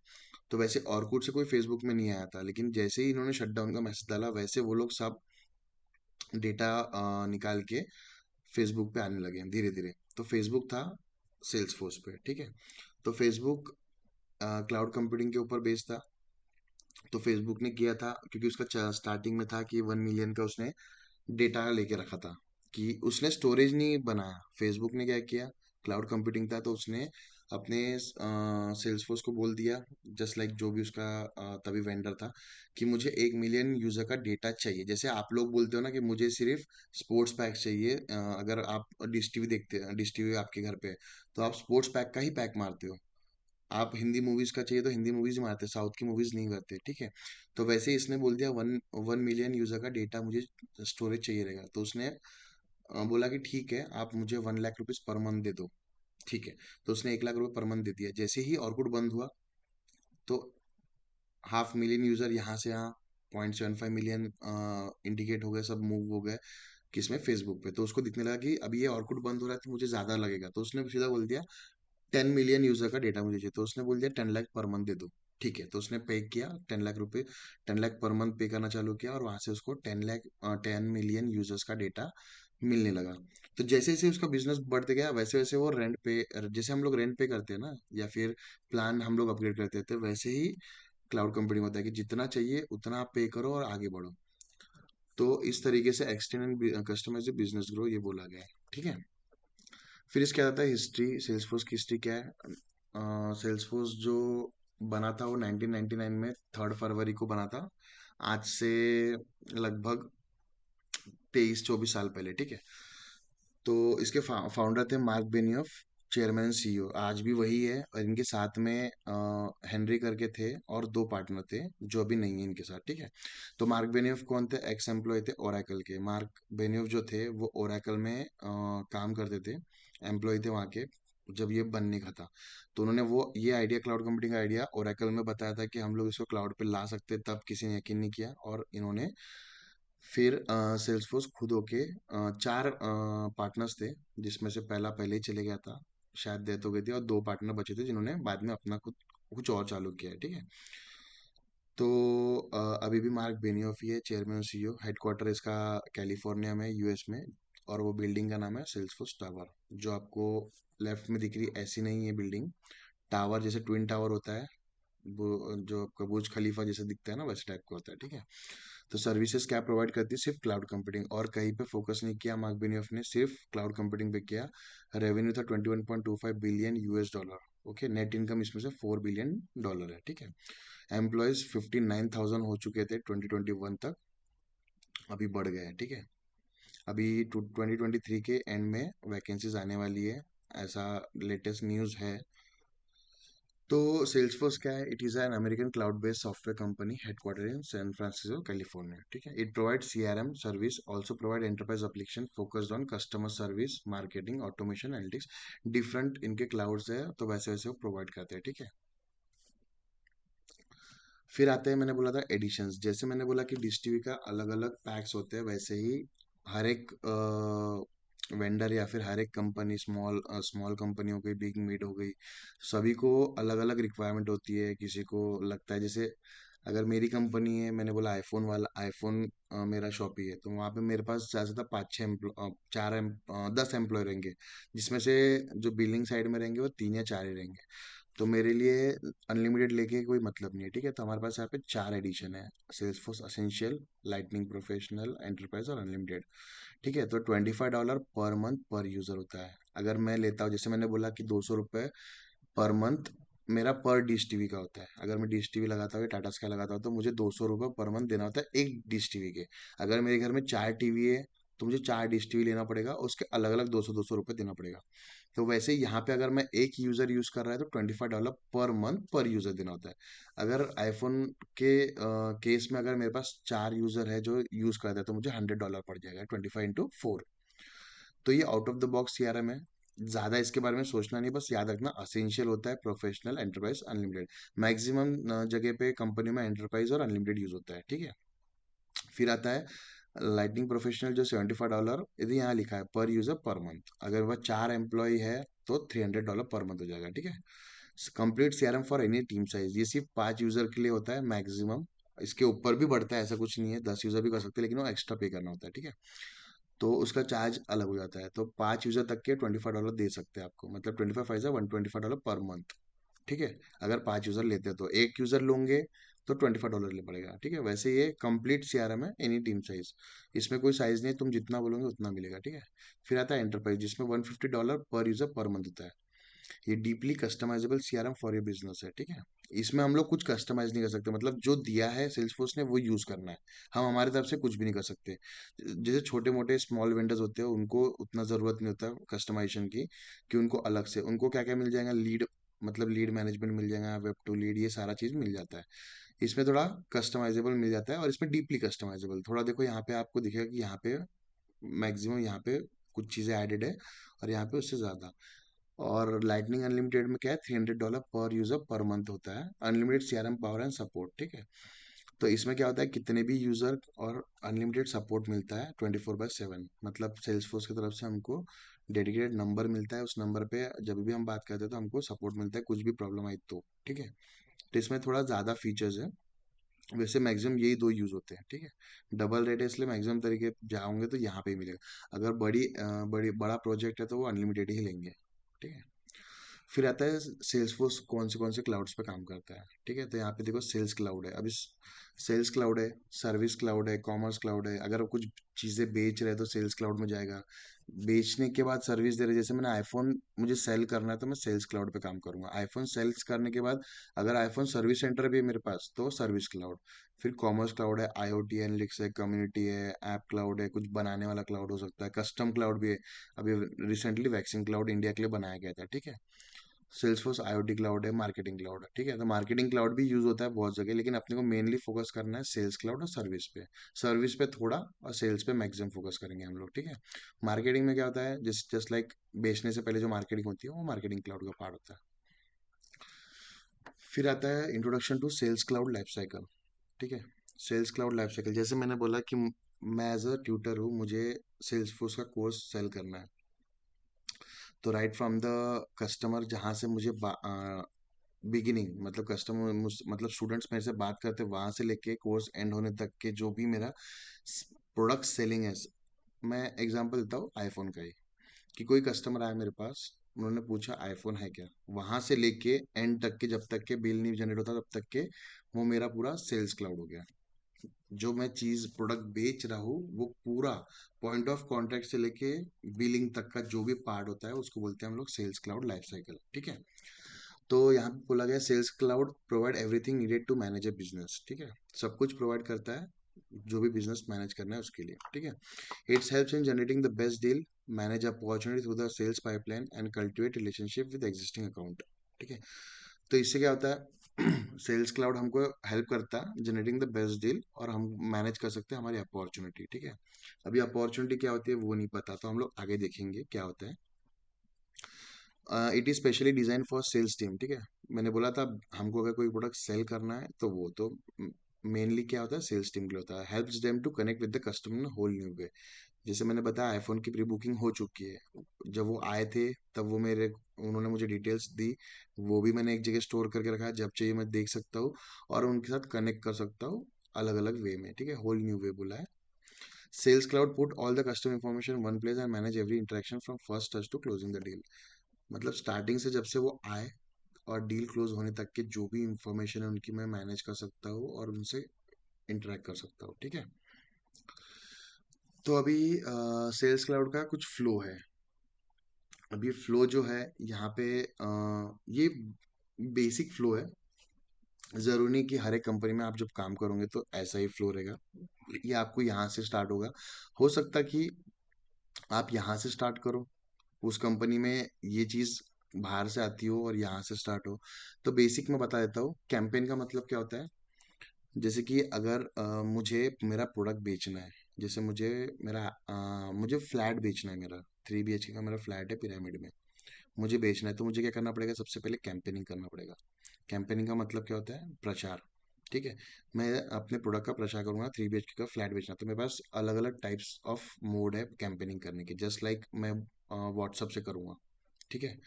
तो वैसे ऑर्कुट से कोई फेसबुक में नहीं आया था, लेकिन जैसे ही इन्होंने शटडाउन का मैसेज डाला वैसे वो लोग सब डेटा निकाल के फेसबुक पे आने लगे धीरे धीरे। तो फेसबुक था सेल्स फोर्स पे, ठीक है। तो फेसबुक क्लाउड कंप्यूटिंग के ऊपर बेस्ड था। तो फेसबुक ने किया था, क्योंकि उसका स्टार्टिंग में था कि 1 मिलियन का उसने डेटा लेके रखा था, कि उसने स्टोरेज नहीं बनाया। फेसबुक ने क्या किया, क्लाउड कंप्यूटिंग था तो उसने अपने सेल्सफोर्स को बोल दिया, जस्ट लाइक जो भी उसका तभी वेंडर था, कि मुझे 1 मिलियन यूजर का डेटा चाहिए। जैसे आप लोग बोलते हो ना कि मुझे सिर्फ स्पोर्ट्स पैक चाहिए, अगर आप डिश टीवी देखते हैं, डिश टीवी आपके घर पे है, तो आप स्पोर्ट्स पैक का ही पैक मारते हो। आप हिंदी मूवीज का चाहिए तो हिंदी मूवीज ही मारते, साउथ की मूवीज नहीं करते, ठीक है। तो वैसे ही इसने बोल दिया, वन वन मिलियन यूजर का डेटा मुझे स्टोरेज चाहिए रहेगा। तो उसने बोला कि ठीक है, आप मुझे 1 लाख रुपीज पर मंथ दे दो, ठीक है। तो उसने 1 लाख रुपए पर मंथ दे दिया। जैसे ही ऑर्कुट बंद हुआ तो 500,000 यूजर यहाँ से यहाँ 0.75 मिलियन इंडिकेट हो गए, सब मूव हो गए किसमें, फेसबुक पे। तो उसको दिखने लगा कि अभी ये ऑर्कुट बंद हो रहा है तो मुझे ज्यादा लगेगा, तो उसने सीधा बोल दिया 10 मिलियन यूजर का डेटा मुझे चाहिए। तो उसने बोल दिया 10 लाख पर मंथ दे दो, ठीक है। तो उसने पे किया 10 लाख रुपए, 10 लाख पर मंथ पे करना चालू किया, और वहां से उसको 10 मिलियन यूजर्स का डेटा मिलने लगा। तो जैसे जैसे उसका बिजनेस बढ़ते गया वैसे वैसे वो रेंट पे, जैसे हम लोग रेंट पे करते हैं ना, या फिर प्लान हम लोग अपग्रेड करते थे, वैसे ही क्लाउड कंप्यूटिंग होता है कि जितना चाहिए उतना आप पे करो और आगे बढ़ो। तो इस तरीके से extend and customize business grow ये बोला गया है, ठीक है। फिर इसके आता है हिस्ट्री, सेल्सफोर्स की हिस्ट्री क्या है। सेल्सफोर्स जो बना था वो 1999 में 3 फरवरी को बना था, आज से लगभग 23-24 साल पहले, ठीक है। तो इसके फाउंडर थे मार्क बेनियोफ, चेयरमैन सीईओ, आज भी वही है। और इनके साथ में हेनरी करके थे और दो पार्टनर थे जो अभी नहीं है इनके साथ, ठीक है। तो मार्क बेनियोफ कौन थे, एक्स एम्प्लॉय थे ओरेकल के। मार्क बेनियोफ जो थे वो ओरेकल में काम करते थे, एम्प्लॉय थे वहाँ के, जब ये बनने का था। तो उन्होंने वो ये आइडिया, क्लाउड कंप्यूटिंग का आइडिया ओरेकल में बताया था कि हम लोग इसको क्लाउड पे ला सकते हैं, तब किसी ने यकीन नहीं किया, और इन्होंने फिर सेल्सफोर्स खुद होके चार पार्टनर्स थे, जिसमें से पहला पहले ही चले गया था, शायद डेथ हो गई थी, और दो पार्टनर बचे थे जिन्होंने बाद में अपना खुद कुछ और चालू किया है, ठीक है। तो अभी भी मार्क बेनियोफ ही है चेयरमैन और सीईओ। हेडक्वार्टर इसका कैलिफोर्निया में, यूएस में। और वो बिल्डिंग का नाम है सेल्सफोर्स टावर, जो आपको लेफ्ट में दिख रही है, ऐसी नहीं है बिल्डिंग। टावर जैसे ट्विन टावर होता है, वो जो आपका बुर्ज खलीफा जैसे दिखता है ना, वैसे टाइप का होता है, ठीक है। तो सर्विसेज क्या प्रोवाइड करती है, सिर्फ क्लाउड कंप्यूटिंग, और कहीं पे फोकस नहीं किया मार्क बेनियोफ ने, सिर्फ क्लाउड कंप्यूटिंग पे किया। रेवेन्यू था 21.25 billion US dollar, okay. Net income इसमें से $4 बिलियन है, ठीक है। एम्प्लॉयज 59,000 हो चुके थे 2021 तक, अभी बढ़ गए हैं, ठीक है। अभी 2023 के एंड में वैकेंसीज आने वाली है, ऐसा लेटेस्ट न्यूज़ है। तो सेल्सफोर्स क्या है, it is an American cloud based software company headquarter in San Francisco California, ठीक है। It provide CRM service, also provide enterprise application focused on customer service, marketing, automation, analytics. Different इनके clouds है, तो वैसे वैसे वो प्रोवाइड करते हैं, ठीक है। फिर आते हैं, मैंने बोला था एडिशंस। जैसे मैंने बोला कि डिश टीवी का अलग अलग पैक्स होते हैं, वैसे ही हर एक वेंडर या फिर हर एक कंपनी, स्मॉल स्मॉल कंपनी हो गई, बिग मिड हो गई, सभी को अलग अलग रिक्वायरमेंट होती है। किसी को लगता है, जैसे अगर मेरी कंपनी है, मैंने बोला आईफोन वाला, आईफोन मेरा शॉप ही है, तो वहाँ पे मेरे पास ज़्यादा से ज़्यादा 5-6 10 एम्प्लॉय रहेंगे, जिसमें से जो बिलिंग साइड में रहेंगे वो 3 या 4 ही रहेंगे। तो मेरे लिए अनलिमिटेड लेके कोई मतलब नहीं है, ठीक है। तो हमारे पास यहाँ पे 4 एडिशन है, Salesforce essential, lightning professional, enterprise और अनलिमिटेड, ठीक है। तो $25 पर मंथ पर यूजर होता है। अगर मैं लेता हूँ, जैसे मैंने बोला कि $200 पर मंथ मेरा पर डिश टीवी का होता है। अगर मैं डिश टीवी लगाता हूँ, टाटा स्काई लगाता हूँ, तो मुझे $200 पर मंथ देना होता है एक डिश टीवी के। अगर मेरे घर में 4 टीवी है तो मुझे 4 डिश टीवी लेना पड़ेगा, उसके अलग अलग 200-200 रुपये देना पड़ेगा। तो वैसे ही यहाँ पे अगर मैं एक यूजर यूज कर रहा है तो $25 पर मंथ पर यूजर देना होता है। अगर आईफोन के केस में अगर मेरे पास 4 यूजर है जो यूज करते हैं तो मुझे $100 पड़ जाएगा, 25 × 4। तो ये out of the box CRM है। ज्यादा इसके बारे में सोचना नहीं, बस याद रखना असेंशियल होता है प्रोफेशनल, एंटरप्राइज, अनलिमिटेड। मैक्सिमम जगह पे कंपनी में एंटरप्राइज और अनलिमिटेड यूज होता है, ठीक है। फिर आता है लाइटनिंग प्रोफेशनल जो $75, यदि यहाँ लिखा है पर यूजर पर मंथ, अगर वह 4 एम्प्लॉय है तो $300 पर मंथ हो जाएगा, ठीक है। Complete CRM for any team size, ये सिर्फ 5 यूजर के लिए होता है मैक्सिमम। इसके ऊपर भी बढ़ता है, ऐसा कुछ नहीं है, 10 यूजर भी कर सकते हैं, लेकिन वो एक्स्ट्रा पे करना होता है, ठीक है। तो उसका चार्ज अलग हो जाता है। तो 5 यूजर तक के $25 दे सकते हैं आपको, मतलब 25 × 5 = $125 पर मंथ, ठीक है। अगर 5 यूजर लेते हैं तो एक यूजर लोगे तो $25 ले पड़ेगा, ठीक है। वैसे ये कंप्लीट सीआरएम है एनी टीम साइज, इसमें कोई साइज नहीं है, तुम जितना बोलोगे उतना मिलेगा, ठीक है। फिर आता है एंटरप्राइज जिसमें $150 पर यूजर पर मंथ होता है। ये deeply customizable CRM for your business है, ठीक है। इसमें हम लोग कुछ कस्टमाइज नहीं कर सकते, मतलब जो दिया है सेल्सफोर्स ने वो यूज करना है। हम हमारी तरफ से कुछ भी नहीं कर सकते। जैसे छोटे मोटे स्मॉल वेंडर्स होते हैं उनको उतना जरूरत नहीं होता कस्टमाइजेशन की, कि उनको अलग से उनको क्या क्या मिल जाएगा, लीड, मतलब लीड मैनेजमेंट मिल जाएगा, वेब टू लीड, ये सारा चीज मिल जाता है। इसमें थोड़ा कस्टमाइजेबल मिल जाता है और इसमें डीपली कस्टमाइजेबल थोड़ा देखो, यहाँ पे आपको दिखेगा कि यहाँ पे मैक्सिमम यहाँ पे कुछ चीजें एडेड है और यहाँ पे उससे ज्यादा। और लाइटनिंग अनलिमिटेड में क्या है, $300 पर यूजर पर मंथ होता है, unlimited CRM power and support, ठीक है। तो इसमें क्या होता है, कितने भी यूजर और अनलिमिटेड सपोर्ट मिलता है 24/7, मतलब सेल्सफोर्स की तरफ से हमको डेडिकेटेड नंबर मिलता है, उस नंबर पे जब भी हम बात करते हैं तो हमको सपोर्ट मिलता है, कुछ भी प्रॉब्लम आई तो, ठीक है। तो इसमें थोड़ा ज़्यादा फीचर्स है। वैसे मैक्सिमम यही दो यूज होते हैं, ठीक है। डबल रेट है इसलिए मैक्सिमम तरीके जाओगे तो यहाँ पे ही मिलेगा। अगर बड़ा प्रोजेक्ट है तो वो अनलिमिटेड ही लेंगे, ठीक है। फिर आता है सेल्सफोर्स कौन से क्लाउड्स पे काम करता है, ठीक है। तो यहाँ पे देखो सेल्स क्लाउड है, अभी सेल्स क्लाउड है, सर्विस क्लाउड है, कॉमर्स क्लाउड है। अगर आप कुछ चीजें बेच रहे हैं तो सेल्स क्लाउड में जाएगा। बेचने के बाद सर्विस दे रहे, जैसे मैंने आईफोन मुझे सेल करना है तो मैं सेल्स क्लाउड पे काम करूंगा। आईफोन सेल्स करने के बाद अगर आईफोन सर्विस सेंटर भी है मेरे पास तो सर्विस क्लाउड। फिर कॉमर्स क्लाउड है, आईओटी एनालिटिक्स है, कम्युनिटी है, ऐप क्लाउड है, कुछ बनाने वाला क्लाउड हो सकता है, कस्टम क्लाउड भी है। अभी रिसेंटली वैक्सिंग क्लाउड इंडिया के लिए बनाया गया था, ठीक है। सेल्सफोर्स आईओटी क्लाउड है, मार्केटिंग क्लाउड है, ठीक है। तो मार्केटिंग क्लाउड भी यूज होता है बहुत जगह, लेकिन अपने को मेनली फोकस करना है सेल्स क्लाउड और सर्विस पे। सर्विस पे थोड़ा और सेल्स पे मैक्सिमम फोकस करेंगे हम लोग, ठीक है। मार्केटिंग में क्या होता है, जस्ट लाइक बेचने से पहले जो मार्केटिंग होती है वो मार्केटिंग क्लाउड का पार्ट होता है। फिर आता है introduction to sales cloud life cycle, ठीक है। सेल्स क्लाउड लाइफ साइकिल, जैसे मैंने बोला कि मैं एज अ ट्यूटर हूँ, मुझे सेल्स फोर्स का कोर्स सेल करना है। तो राइट फ्रॉम द कस्टमर, जहाँ से मुझे बिगिनिंग, मतलब कस्टमर मतलब स्टूडेंट्स मेरे से बात करते हैं वहां से लेके कोर्स एंड होने तक के जो भी मेरा प्रोडक्ट सेलिंग है। मैं एग्जांपल देता हूँ आईफोन का ही, कि कोई कस्टमर आया मेरे पास, उन्होंने पूछा आईफोन है क्या, वहां से लेके एंड तक के, जब तक के बिल नहीं जनरेट होता तब तक के, वो मेरा पूरा सेल्स क्लाउड हो गया। जो मैं चीज प्रोडक्ट बेच रहा हूँ वो पूरा पॉइंट ऑफ कॉन्टेक्ट से लेके बिलिंग तक का जो भी पार्ट होता है उसको बोलते हैं हम लोग सेल्स क्लाउड लाइफ साइकिल, ठीक है। तो यहाँ पे बोला गया sales cloud provide everything needed to manage a business, ठीक है। सब कुछ प्रोवाइड करता है जो भी बिजनेस मैनेज करना है उसके लिए, ठीक है। It's helps in generating the best deal, manage opportunity through the sales pipeline and cultivate relationship with existing account, ठीक है। तो इससे क्या होता है सेल्स क्लाउड हमको हेल्प करता है जनरेटिंग द बेस्ट डील, और हम मैनेज कर सकते हैं हमारी अपॉर्चुनिटी, ठीक है। अभी अपॉर्चुनिटी क्या होती है वो नहीं पता, तो हम लोग आगे देखेंगे क्या होता है। It is specially design for sales team, ठीक है। मैंने बोला था हमको अगर कोई प्रोडक्ट सेल करना है तो वो तो मेनली क्या होता है, सेल्स टीम के लिए होता है। Helps them to connect with the customer in whole new way. जैसे मैंने बताया आईफोन की प्री बुकिंग हो चुकी है, जब वो आए थे तब वो मेरे उन्होंने मुझे डिटेल्स दी, वो भी मैंने एक जगह स्टोर करके रखा है, जब चाहिए मैं देख सकता हूँ और उनके साथ कनेक्ट कर सकता हूँ अलग अलग वे में, ठीक है। होल न्यू वे बोला है। Sales cloud put all the customer information one place and manage every interaction from first touch to closing the deal. मतलब स्टार्टिंग से जब से वो आए और डील क्लोज होने तक के जो भी इंफॉर्मेशन है उनकी मैं मैनेज कर सकता हूँ और उनसे इंटरेक्ट कर सकता हूँ, ठीक है। तो अभी सेल्स क्लाउड का कुछ फ्लो है। अब ये फ्लो जो है यहाँ पे ये बेसिक फ्लो है। जरूरी नहीं कि हर एक कंपनी में आप जब काम करोगे तो ऐसा ही फ्लो रहेगा। ये आपको यहाँ से स्टार्ट होगा, हो सकता कि आप यहाँ से स्टार्ट करो, उस कंपनी में ये चीज़ बाहर से आती हो और यहाँ से स्टार्ट हो। तो बेसिक मैं बता देता हूँ कैंपेन का मतलब क्या होता है। जैसे कि अगर मुझे मेरा प्रोडक्ट बेचना है, जैसे मुझे फ्लैट बेचना है, मेरा 3 BHK का मेरा फ्लैट है पिरामिड में, मुझे बेचना है, तो मुझे क्या करना पड़ेगा, सबसे पहले कैंपेनिंग करना पड़ेगा। कैंपेनिंग का मतलब क्या होता है, प्रचार। ठीक है, मैं अपने प्रोडक्ट का प्रचार करूंगा, 3 BHK का फ्लैट बेचना, तो मेरे पास अलग अलग टाइप्स ऑफ मोड है कैंपेनिंग करने के, जस्ट लाइक मैं व्हाट्सअप से करूंगा। ठीक है,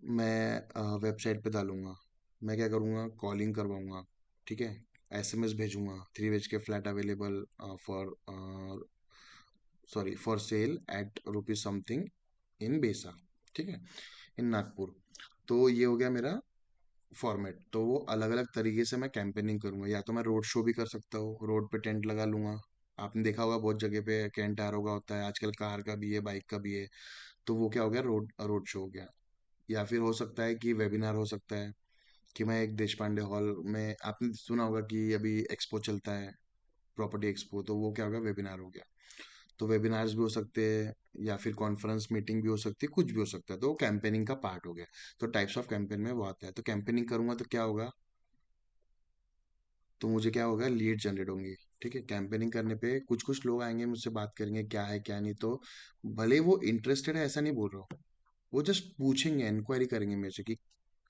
मैं वेबसाइट पे डालूंगा, मैं क्या करूंगा, कॉलिंग करवाऊंगा। ठीक है, SMS भेजूंगा, 3 BHK flat available for for sale at rupees something in बेसा। ठीक है, इन नागपुर। तो ये हो गया मेरा फॉर्मेट। तो वो अलग अलग तरीके से मैं कैंपेनिंग करूंगा, या तो मैं रोड शो भी कर सकता हूँ, रोड पे टेंट लगा लूंगा। आपने देखा होगा बहुत जगह पे कैंट आर होगा होता है, आजकल कार का भी है, बाइक का भी है। तो वो क्या हो गया, रोड रोड शो हो गया। या फिर हो सकता है कि वेबिनार हो सकता है, कि मैं एक देश पांडे हॉल में, आपने सुना होगा कि अभी एक्सपो चलता है, प्रॉपर्टी एक्सपो, तो वो क्या होगा, वेबिनार हो गया। तो वेबिनार्स भी हो सकते हैं, या फिर कॉन्फ्रेंस मीटिंग भी हो सकती है, कुछ भी हो सकता है, तो वो कैंपेनिंग का पार्ट हो गया। तो टाइप्स ऑफ कैंपेन में वो आता है। तो कैंपेनिंग करूंगा तो क्या होगा, तो मुझे क्या होगा, लीड जनरेट होंगी। ठीक है, कैंपेनिंग करने पे कुछ कुछ लोग आएंगे, मुझसे बात करेंगे क्या है क्या नहीं, तो भले वो इंटरेस्टेड है ऐसा नहीं बोल रहा हूँ, वो जस्ट पूछेंगे, इंक्वायरी करेंगे मेरे से कि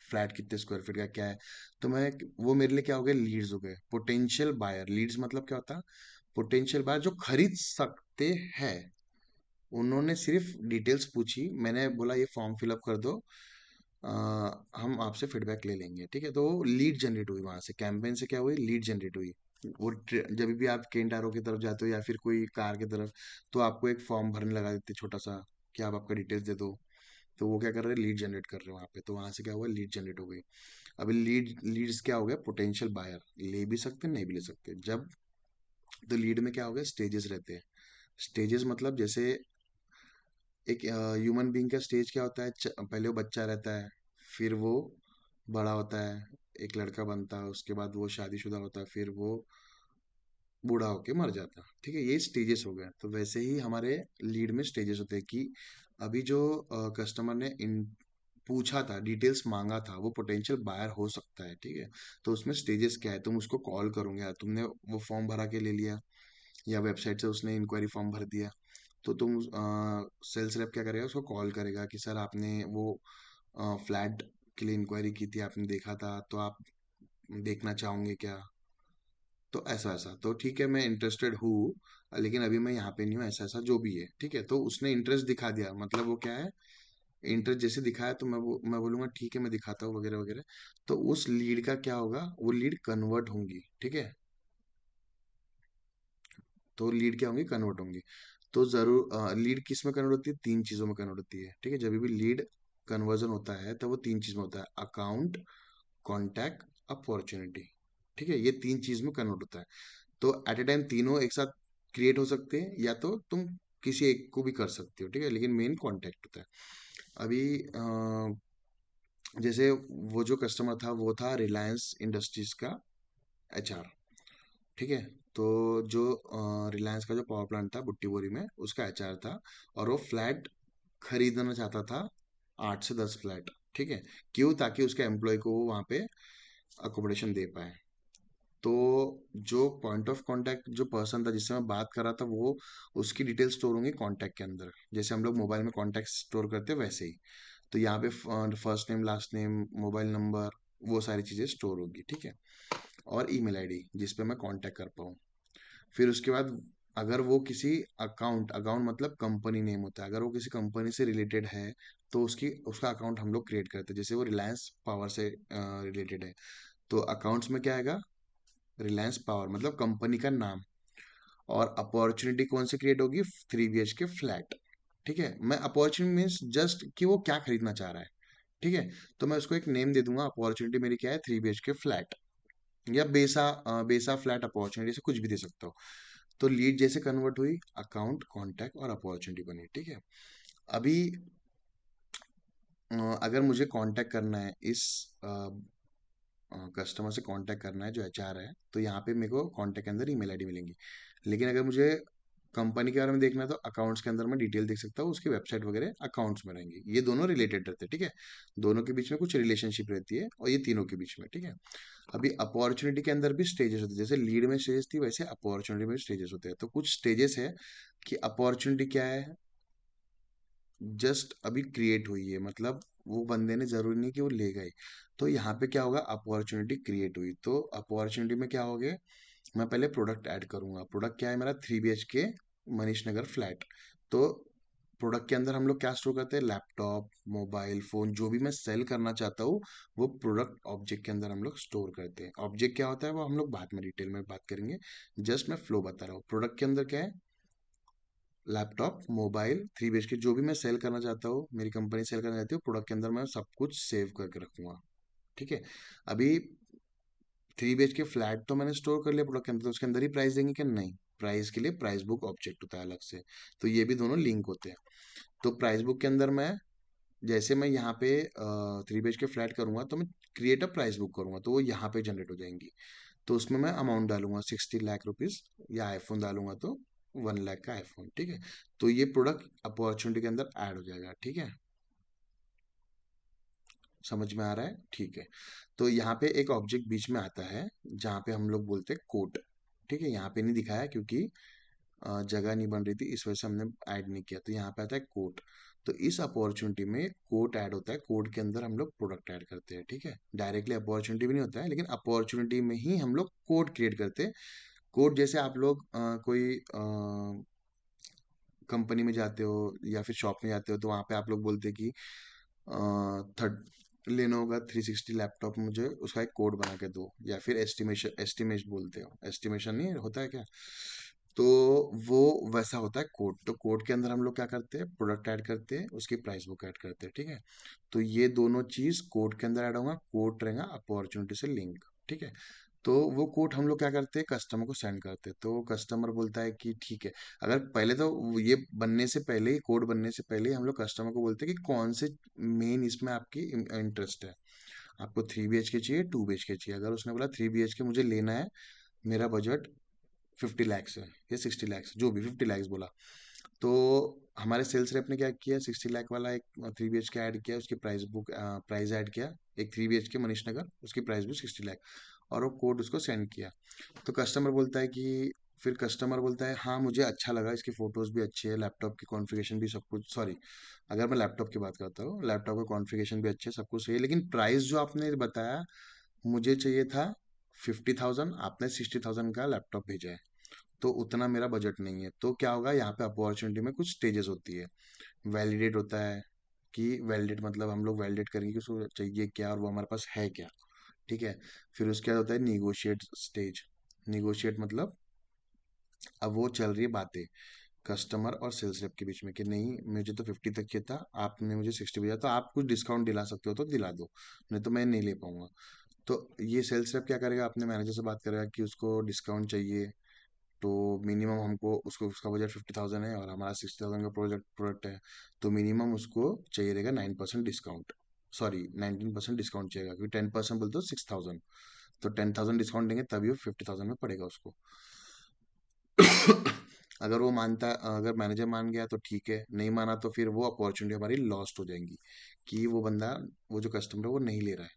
फ्लैट कितने स्क्वायर फीट का क्या है। तो मैं, वो मेरे लिए क्या हो गए, लीड्स हो गए, पोटेंशियल बायर। लीड्स मतलब क्या होता है, पोटेंशियल बायर जो खरीद सकते हैं। उन्होंने सिर्फ डिटेल्स पूछी, मैंने बोला ये फॉर्म फिलअप कर दो, अ, हम आपसे फीडबैक ले लेंगे। ठीक है, तो लीड जनरेट हुई, वहां से कैंपेन से क्या हुई, लीड जनरेट हुई। जब भी आप केंटारो की तरफ जाते हो या फिर कोई कार की तरफ, तो आपको एक फॉर्म भरने लगा देते छोटा सा, कि आप आपका डिटेल्स दे दो। तो वो क्या कर रहे हैं, लीड जनरेट कर रहे हैं वहाँ पे, तो वहां से क्या हुआ, लीड जनरेट हो गई। अभी लीड्स क्या हो गया, पोटेंशियल बायर, ले भी सकते हैं नहीं भी ले सकते जब। तो लीड में क्या हो गया, स्टेजेस रहते हैं। स्टेजेस मतलब जैसे एक ह्यूमन बीइंग का स्टेज क्या होता है, पहले वो बच्चा रहता है, फिर वो बड़ा होता है, एक लड़का बनता है, उसके बाद वो शादीशुदा होता है, फिर वो बूढ़ा होके मर जाता है। ठीक है, ये स्टेजेस हो गए। तो वैसे ही हमारे लीड में स्टेजेस होते हैं, कि अभी जो कस्टमर ने इन पूछा था, डिटेल्स मांगा था, वो पोटेंशियल बायर हो सकता है। ठीक है, तो उसमें स्टेजेस क्या है, तुम उसको कॉल करोगे, या तुमने वो फॉर्म भरा के ले लिया, या वेबसाइट से उसने इंक्वायरी फॉर्म भर दिया, तो तुम सेल्स रेप क्या करेगा, उसको कॉल करेगा कि सर आपने वो फ्लैट के लिए इंक्वायरी की थी, आपने देखा था, तो आप देखना चाहोगे क्या। तो ऐसा ऐसा, तो ठीक है, मैं इंटरेस्टेड हूँ, लेकिन अभी मैं यहाँ पे नहीं हूँ, ऐसा ऐसा जो भी है। ठीक है, तो उसने इंटरेस्ट दिखा दिया, मतलब वो क्या है, इंटरेस्ट जैसे दिखाया, तो मैं बोलूंगा ठीक है मैं दिखाता हूँ वगैरह वगैरह। तो उस लीड का क्या होगा, वो लीड कन्वर्ट होंगी। ठीक है, तो लीड क्या होंगी, कन्वर्ट होंगी। तो जरूर लीड किस में कन्वर्ट होती है, तीन चीजों में कन्वर्ट होती है। ठीक है, जब भी लीड कन्वर्जन होता है तो वो तीन चीज में होता है, अकाउंट, कॉन्टैक्ट, अपॉर्चुनिटी। ठीक है, ये तीन चीज में कन्वर्ट होता है। तो एट ए टाइम तीनों एक साथ क्रिएट हो सकते हैं, या तो तुम किसी एक को भी कर सकते हो। ठीक है, लेकिन मेन कॉन्टैक्ट होता है। अभी जैसे वो जो कस्टमर था, वो था रिलायंस इंडस्ट्रीज का HR। ठीक है, तो जो रिलायंस का जो पावर प्लांट था बुट्टी बोरी में, उसका HR था, और वो फ्लैट खरीदना चाहता था, 8 से 10 फ्लैट। ठीक है, क्यों, ताकि उसके एम्प्लॉय को वो वहाँ पे अकोमोडेशन दे पाए। तो जो पॉइंट ऑफ कांटेक्ट, जो पर्सन था जिससे मैं बात कर रहा था, वो उसकी डिटेल स्टोर होंगी कांटेक्ट के अंदर, जैसे हम लोग मोबाइल में कांटेक्ट स्टोर करते हैं वैसे ही। तो यहाँ पे first name, last name, mobile number, वो सारी चीज़ें स्टोर होगी। ठीक है, और ईमेल आईडी जिस पे मैं कांटेक्ट कर पाऊँ। फिर उसके बाद, अगर वो किसी अकाउंट, अकाउंट मतलब कंपनी नेम होता है, अगर वो किसी कंपनी से रिलेटेड है, तो उसकी उसका अकाउंट हम लोग क्रिएट करते हैं, जैसे वो रिलायंस पावर से रिलेटेड है, तो अकाउंट्स में क्या आएगा, रिलायंस पावर मतलब कंपनी का नाम। और अपॉर्चुनिटी कौन सी क्रिएट होगी, 3 BHK फ्लैट। ठीक है, मैं अपॉर्चुनिटी मीन्स जस्ट कि वो क्या खरीदना चाह रहा है। ठीक है, तो मैं उसको एक नेम दे दूंगा, अपॉर्चुनिटी मेरी क्या है, 3 BHK फ्लैट, या बेसा फ्लैट अपॉर्चुनिटी, से कुछ भी दे सकता हूँ। तो लीड जैसे कन्वर्ट हुई, अकाउंट, कॉन्टैक्ट और अपॉर्चुनिटी बनी। ठीक है, अभी अगर मुझे कांटेक्ट करना है, इस कस्टमर से कांटेक्ट करना है जो HR है, तो यहाँ पे मेरे को कांटेक्ट के अंदर ईमेल आईडी मिलेंगी। लेकिन अगर मुझे कंपनी के बारे में देखना है तो अकाउंट्स के अंदर मैं डिटेल देख सकता हूँ, उसकी वेबसाइट वगैरह अकाउंट्स में रहेंगी। ये दोनों रिलेटेड रहते हैं, ठीक है। दोनों के बीच में कुछ रिलेशनशिप रहती है, और ये तीनों के बीच में, ठीक है। अभी अपॉर्चुनिटी के अंदर भी स्टेजेस होते हैं, जैसे लीड में स्टेजेस थी वैसे अपॉर्चुनिटी में स्टेजेस होते हैं। तो कुछ स्टेजेस है कि अपॉर्चुनिटी क्या है, जस्ट अभी क्रिएट हुई है, मतलब वो बंदे ने जरूरी नहीं कि वो ले गए। तो यहाँ पे क्या होगा, अपॉर्चुनिटी क्रिएट हुई, तो अपॉर्चुनिटी में क्या हो गया, मैं पहले प्रोडक्ट ऐड करूंगा। प्रोडक्ट क्या है मेरा, 3 BHK मनीष नगर फ्लैट। तो प्रोडक्ट के अंदर हम लोग क्या स्टोर करते हैं, लैपटॉप, मोबाइल फोन, जो भी मैं सेल करना चाहता हूँ वो प्रोडक्ट ऑब्जेक्ट के अंदर हम लोग स्टोर करते हैं। ऑब्जेक्ट क्या होता है वो हम लोग बाद में डिटेल में बात करेंगे, जस्ट मैं फ्लो बता रहा हूँ। प्रोडक्ट के अंदर क्या है, लैपटॉप, मोबाइल, 3 BHK, जो भी मैं सेल करना चाहता हूँ, मेरी कंपनी सेल करना चाहती है, प्रोडक्ट के अंदर मैं सब कुछ सेव करके रखूंगा, ठीक है। अभी 3 BHK फ्लैट तो मैंने स्टोर कर लिया प्रोडक्ट के अंदर, तो उसके अंदर ही प्राइस देंगे क्या, नहीं। प्राइस के लिए प्राइस बुक ऑब्जेक्ट होता है अलग से। तो ये भी दोनों लिंक होते हैं। तो प्राइस बुक के अंदर मैं, जैसे मैं यहाँ पे 3 BHK फ्लैट करूंगा तो मैं क्रिएट अ प्राइस बुक करूंगा, तो वो यहाँ पे जनरेट हो जाएंगी। तो उसमें मैं अमाउंट डालूंगा 60 लाख रुपीज, या आईफोन डालूंगा तो 1 लाख का आईफोन, ठीक है। तो ये प्रोडक्ट अपॉर्चुनिटी के अंदर ऐड हो जाएगा, ठीक है। समझ में आ रहा है, ठीक है। तो यहाँ पे एक ऑब्जेक्ट बीच में आता है जहाँ पे हम लोग बोलते हैं कोट, ठीक है। यहाँ पे नहीं दिखाया क्योंकि जगह नहीं बन रही थी, इस वजह से हमने ऐड नहीं किया। तो यहाँ पे आता है कोट। तो इस अपॉर्चुनिटी में कोट ऐड होता है, कोड के अंदर हम लोग प्रोडक्ट ऐड करते हैं, ठीक है। डायरेक्टली अपॉर्चुनिटी भी नहीं होता है, लेकिन अपॉर्चुनिटी में ही हम लोग कोड क्रिएट करते हैं। कोड जैसे आप लोग कोई कंपनी में जाते हो या फिर शॉप में जाते हो, तो वहाँ पे आप लोग बोलते हैं कि थर्ड लेनोवो का 360 लैपटॉप मुझे उसका एक कोड बना के दो, या फिर एस्टिमेशन, एस्टिमेट बोलते हो, एस्टिमेशन नहीं होता है क्या। तो वो वैसा होता है कोड। तो कोड के अंदर हम लोग क्या करते हैं, प्रोडक्ट ऐड करते हैं, उसकी प्राइस बुक ऐड करते हैं, ठीक है। तो ये दोनों चीज कोड के अंदर ऐड होगा, कोड रहेगा अपॉर्चुनिटी से लिंक, ठीक है। तो वो कोड हम लोग क्या करते हैं, कस्टमर को सेंड करते हैं। तो कस्टमर बोलता है कि ठीक है। अगर पहले तो ये बनने से पहले ही, कोड बनने से पहले ही हम लोग कस्टमर को बोलते हैं कि कौन से मेन इसमें आपकी इंटरेस्ट है। आपको 3 BHK चाहिए, 2 BHK चाहिए। अगर उसने बोला 3 BHK मुझे लेना है, मेरा बजट 50 लैक्स है या 60 लैक्स, जो भी 50 लैक्स बोला, तो हमारे सेल्स रेप ने क्या किया, 60 लाख वाला एक 3 BHK ऐड किया, उसकी प्राइस बुक, प्राइस ऐड किया, एक 3 BHK मनीष नगर, उसकी प्राइस भी 60 लाख, और वो कोड उसको सेंड किया। तो कस्टमर बोलता है कि, फिर कस्टमर बोलता है हाँ मुझे अच्छा लगा, इसकी फोटोज भी अच्छी है, लैपटॉप की कॉन्फ़िगरेशन भी सब कुछ, सॉरी, अगर मैं लैपटॉप की बात करता हूँ, लैपटॉप का कॉन्फ़िगरेशन भी अच्छा है, सब कुछ सही है, लेकिन प्राइस जो आपने बताया, मुझे चाहिए था 50,000, आपने 60,000 का लैपटॉप भेजा है, तो उतना मेरा बजट नहीं है। तो क्या होगा, यहाँ पे अपॉर्चुनिटी में कुछ स्टेजेस होती है। वैलिडेट होता है, कि वैलिडेट मतलब हम लोग वैलिडेट करेंगे कि उसको चाहिए क्या और वो हमारे पास है क्या, ठीक है। फिर उसके बाद होता है निगोशिएट स्टेज। निगोशिएट मतलब अब वो चल रही है बातें कस्टमर और सेल्स रेप के बीच में, कि नहीं मुझे तो 50 तक चाहिए था, आपने मुझे 60 भेजा, तो आप कुछ डिस्काउंट दिला सकते हो तो दिला दो, नहीं तो मैं नहीं ले पाऊंगा। तो ये सेल्स रेप क्या करेगा, अपने मैनेजर से बात करेगा कि उसको डिस्काउंट चाहिए। तो मिनिमम हमको, उसको उसका बजट 50,000 है और हमारा 60,000 का प्रोडक्ट है, तो मिनिमम उसको चाहिए रहेगा 9% डिस्काउंट, सॉरी 19% डिस्काउंट चाहिएगा, क्योंकि 10% बोलते हो 6,000, तो 10,000 डिस्काउंट देंगे तभी वो 50,000 में पड़ेगा उसको। अगर वो मानता, अगर मैनेजर मान गया तो ठीक है, नहीं माना तो फिर वो अपॉर्चुनिटी हमारी लॉस्ट हो जाएंगी, कि वो बंदा, वो जो कस्टमर है वो नहीं ले रहा है।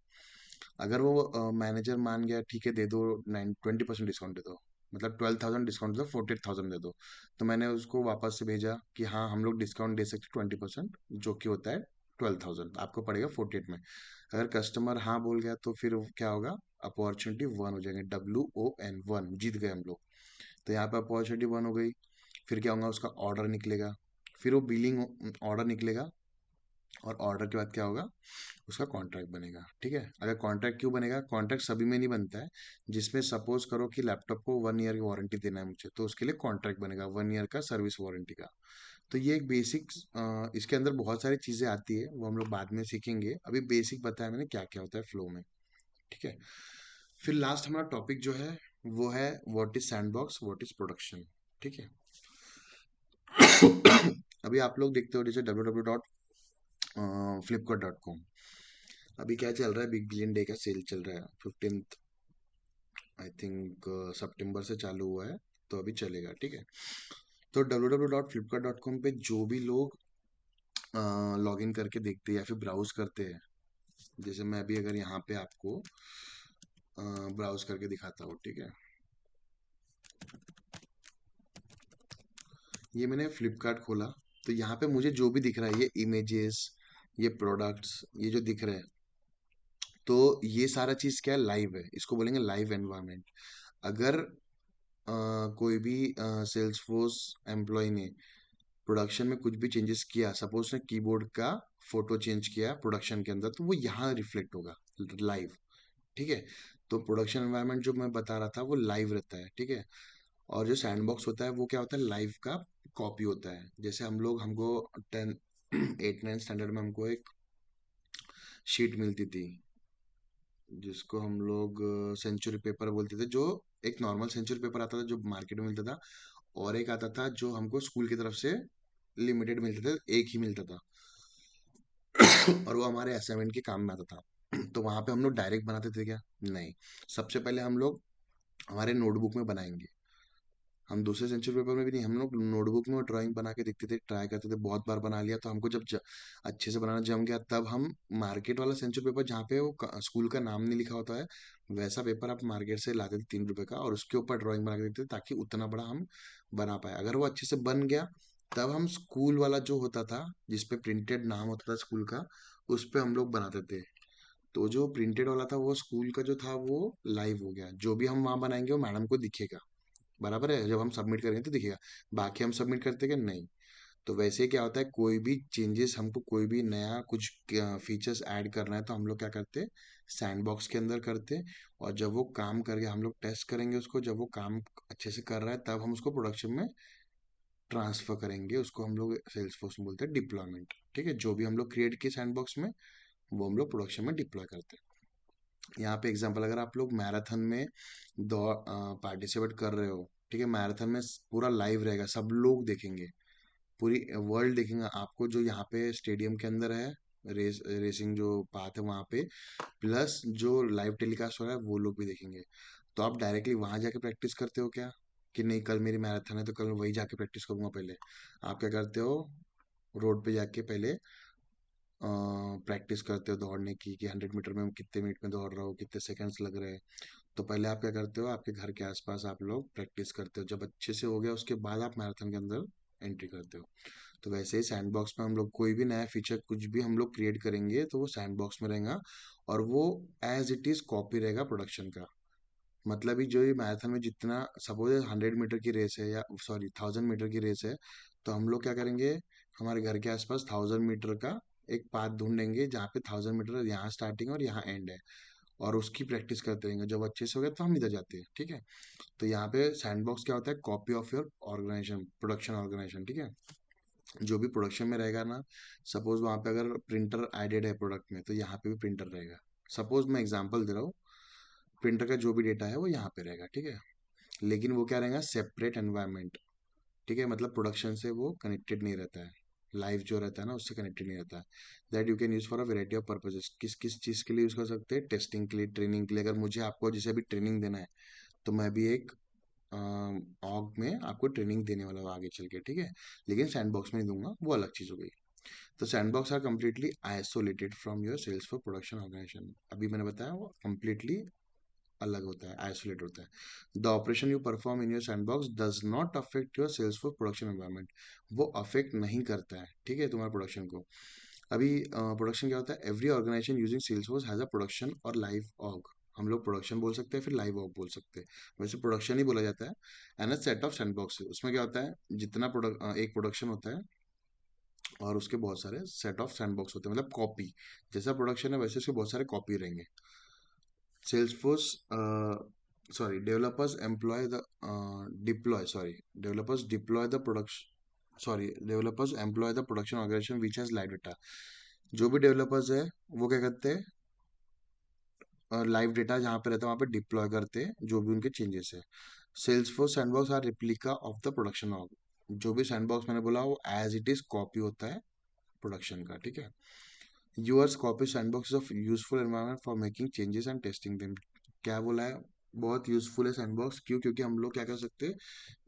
अगर वो मैनेजर मान गया, ठीक है दे दो, 20% डिस्काउंट दे दो, मतलब 12,000 डिस्काउंट दो, 48,000 दे दो, तो मैंने उसको वापस से भेजा कि हाँ हम लोग डिस्काउंट दे सकते 20%, जो कि होता है 12,000, आपको पड़ेगा 48 में। अगर कस्टमर हाँ बोल गया तो फिर क्या होगा, अपॉर्चुनिटी वन हो जाएंगे, WON, वन, जीत गए हम लोग। तो यहाँ पे अपॉर्चुनिटी वन हो गई। फिर क्या होगा, उसका ऑर्डर निकलेगा, फिर वो बिलिंग ऑर्डर निकलेगा, और ऑर्डर के बाद क्या होगा, उसका कॉन्ट्रैक्ट बनेगा, ठीक है। अगर कॉन्ट्रैक्ट क्यों बनेगा, कॉन्ट्रैक्ट सभी में नहीं बनता है, जिसमें सपोज करो कि लैपटॉप को 1 ईयर की वारंटी देना है मुझे, तो उसके लिए कॉन्ट्रैक्ट बनेगा 1 ईयर का सर्विस वारंटी का। तो ये एक बेसिक, इसके अंदर बहुत सारी चीजें आती है, वो हम लोग बाद में सीखेंगे, अभी बेसिक बताया मैंने क्या क्या होता है फ्लो में, ठीक है। फिर लास्ट हमारा टॉपिक जो है वो है what is sandbox, what is production, ठीक है। अभी आप लोग देखते हो जैसे www.flipkart.com, अभी क्या चल रहा है, बिग बिलियन डे का सेल चल रहा है, 15th आई थिंक सितंबर से चालू हुआ है, तो अभी चलेगा, ठीक है। तो www.flipkart.com पे जो भी लोग लॉग इन करके देखते हैं या फिर ब्राउज करते हैं, जैसे मैं अभी अगर यहाँ पे आपको ब्राउज करके दिखाता हूँ, ठीक है। ये मैंने फ्लिपकार्ट खोला, तो यहाँ पे मुझे जो भी दिख रहा है, ये इमेजेस, ये प्रोडक्ट्स, ये जो दिख रहे हैं, तो ये सारा चीज क्या है, लाइव है, इसको बोलेंगे लाइव एनवायरनमेंट। अगर कोई भी सेल्स फोर्स एम्प्लॉय ने प्रोडक्शन में कुछ भी चेंजेस किया, सपोज ने कीबोर्ड का फोटो चेंज किया प्रोडक्शन के अंदर, तो वो यहाँ रिफ्लेक्ट होगा लाइव, ठीक है। तो प्रोडक्शन एनवायरनमेंट जो मैं बता रहा था वो लाइव रहता है, ठीक है। और जो सैंडबॉक्स होता है वो क्या होता है, लाइव का कॉपी होता है। जैसे हमको 10 8 9 स्टैंडर्ड में हमको एक शीट मिलती थी, जिसको हम लोग सेंचुरी पेपर बोलते थे, जो एक नॉर्मल सेंचुरी पेपर आता था जो मार्केट में मिलता था, और एक आता था जो हमको स्कूल की तरफ से लिमिटेड मिलते थे, एक ही मिलता था। और वो हमारे असाइनमेंट के काम में आता था। तो वहां पे हम लोग डायरेक्ट बनाते थे क्या? नहीं। सबसे पहले हम लोग हमारे नोटबुक में बनाएंगे। हम दूसरे सेंचुरी पेपर में भी नहीं, हम लोग नोटबुक में ड्राइंग बना के देखते थे, ट्राई करते थे, बहुत बार बना लिया तो हमको जब अच्छे से बनाना जम गया, तब हम मार्केट वाला सेंचुरी पेपर जहाँ पे वो स्कूल का नाम नहीं लिखा होता है, वैसा पेपर आप मार्केट से लाते थे 3 रुपए का, और उसके ऊपर ड्राइंग बना के देखते थे ताकि उतना बड़ा हम बना पाए। अगर वो अच्छे से बन गया, तब हम स्कूल वाला जो होता था, जिसपे प्रिंटेड नाम होता था स्कूल का, उस पे हम लोग बनाते थे। तो जो प्रिंटेड वाला था वो स्कूल का जो था वो लाइव हो गया, जो भी हम वहां बनाएंगे वो मैडम को दिखेगा, बराबर है, जब हम सबमिट करेंगे तो दिखेगा। बाकी हम सबमिट करते क्या? नहीं। तो वैसे क्या होता है, कोई भी चेंजेस, हमको कोई भी नया कुछ फीचर्स ऐड करना है, तो हम लोग क्या करते, सैंडबॉक्स के अंदर करते। और जब वो काम कर गया, हम लोग टेस्ट करेंगे उसको, जब वो काम अच्छे से कर रहा है, तब हम उसको प्रोडक्शन में ट्रांसफर करेंगे। उसको हम लोग सेल्स फोर्स में बोलते हैं डिप्लॉयमेंट, ठीक है। जो भी हम लोग क्रिएट किए सैंडबॉक्स में, वो हम लोग प्रोडक्शन में डिप्लॉय करते हैं। यहाँ पे एग्जांपल, अगर आप लोग मैराथन में दौड़ पार्टिसिपेट कर रहे हो, ठीक है, मैराथन में पूरा लाइव रहेगा, सब लोग देखेंगे, पूरी वर्ल्ड देखेंगे आपको, जो यहाँ पे स्टेडियम के अंदर है, रेसिंग जो पाथ है वहाँ पे, प्लस जो लाइव टेलीकास्ट हो रहा है वो लोग भी देखेंगे। तो आप डायरेक्टली वहां जाके प्रैक्टिस करते हो क्या, कि नहीं कल मेरी मैराथन है तो कल मैं वही जाके प्रैक्टिस करूंगा? पहले आप क्या करते हो, रोड पे जाके पहले प्रैक्टिस करते हो दौड़ने की, कि 100 मीटर में मैं कितने मिनट में दौड़ रहा हूँ, कितने सेकंड्स लग रहे हैं। तो पहले आप क्या करते हो, आपके घर के आसपास आप लोग प्रैक्टिस करते हो, जब अच्छे से हो गया उसके बाद आप मैराथन के अंदर एंट्री करते हो। तो वैसे ही सैंडबॉक्स में हम लोग कोई भी नया फीचर कुछ भी हम लोग क्रिएट करेंगे, तो वो सैंडबॉक्स में रहेगा, और वो एज इट इज कॉपी रहेगा प्रोडक्शन का। मतलब ही जो ये मैराथन में जितना, सपोज 100 मीटर की रेस है, या सॉरी 1000 मीटर की रेस है, तो हम लोग क्या करेंगे, हमारे घर के आसपास 1000 मीटर का एक पाथ ढूंढेंगे, जहाँ पे 1000 मीटर यहाँ स्टार्टिंग और यहाँ एंड है, और उसकी प्रैक्टिस करते रहेंगे। जब अच्छे से हो गया तो हम इधर जाते हैं, ठीक है। तो यहाँ पे सैंडबॉक्स क्या होता है, copy of your organization, production organization, ठीक है। जो भी प्रोडक्शन में रहेगा ना, सपोज वहाँ पे अगर प्रिंटर एडेड है प्रोडक्ट में, तो यहाँ पे भी प्रिंटर रहेगा। सपोज मैं एग्जांपल दे रहा हूँ, प्रिंटर का जो भी डेटा है वो यहाँ पे रहेगा, ठीक है। लेकिन वो क्या रहेगा, सेपरेट एनवायरनमेंट, ठीक है, मतलब प्रोडक्शन से वो कनेक्टेड नहीं रहता है, लाइव जो रहता है ना उससे कनेक्टेड नहीं रहता है। That you can use for a variety of purposes, किस किस चीज़ के लिए यूज कर सकते हैं, टेस्टिंग के लिए, ट्रेनिंग के लिए। अगर मुझे आपको जैसे अभी ट्रेनिंग देना है, तो मैं भी एक ऑग में आपको ट्रेनिंग देने वाला हूँ आगे चल के, ठीक है। लेकिन सैंडबॉक्स में नहीं दूंगा, वो अलग चीज़ हो गई। तो sandbox are completely isolated from your sales for production organization. अभी मैंने बताया वो कम्प्लीटली अलग होता है, आइसोलेट होता है। The operation you perform in your sandbox does not affect your sales for production environment. वो अफेक्ट नहीं करता है, ठीक है, तुम्हारे प्रोडक्शन को। अभी प्रोडक्शन क्या होता है, every organization using Salesforce has a production और लाइव ऑग। हम लोग प्रोडक्शन बोल सकते हैं, फिर लाइव ऑग बोल सकते हैं। वैसे प्रोडक्शन ही बोला जाता है। And a set of sandbox, उसमें क्या होता है, जितना प्रोडक्ट एक प्रोडक्शन होता है, और उसके बहुत सारे सेट ऑफ सैंडबॉक्स होते हैं, मतलब कॉपी। जैसा प्रोडक्शन है वैसे उसके बहुत सारे कॉपी रहेंगे। Salesforce, sorry, developers employ the deploy. Sorry, developers deploy the production. Sorry, developers employ the production organization which has live data. जो भी डेवलपर्स है वो क्या करते हैं, लाइव डेटा जहाँ पे रहता है वहाँ पे डिप्लॉय करते हैं जो भी उनके चेंजेस है। Salesforce sandbox are replica of the production org. जो भी सैंडबॉक्स मैंने बोला वो एज इट इज कॉपी होता है प्रोडक्शन का, ठीक है। Yours copy sandbox of useful environment for making changes and testing them. क्या बोला है, बहुत यूजफुल है सैंडबॉक्स। क्यों? क्योंकि हम लोग क्या कर सकते हैं,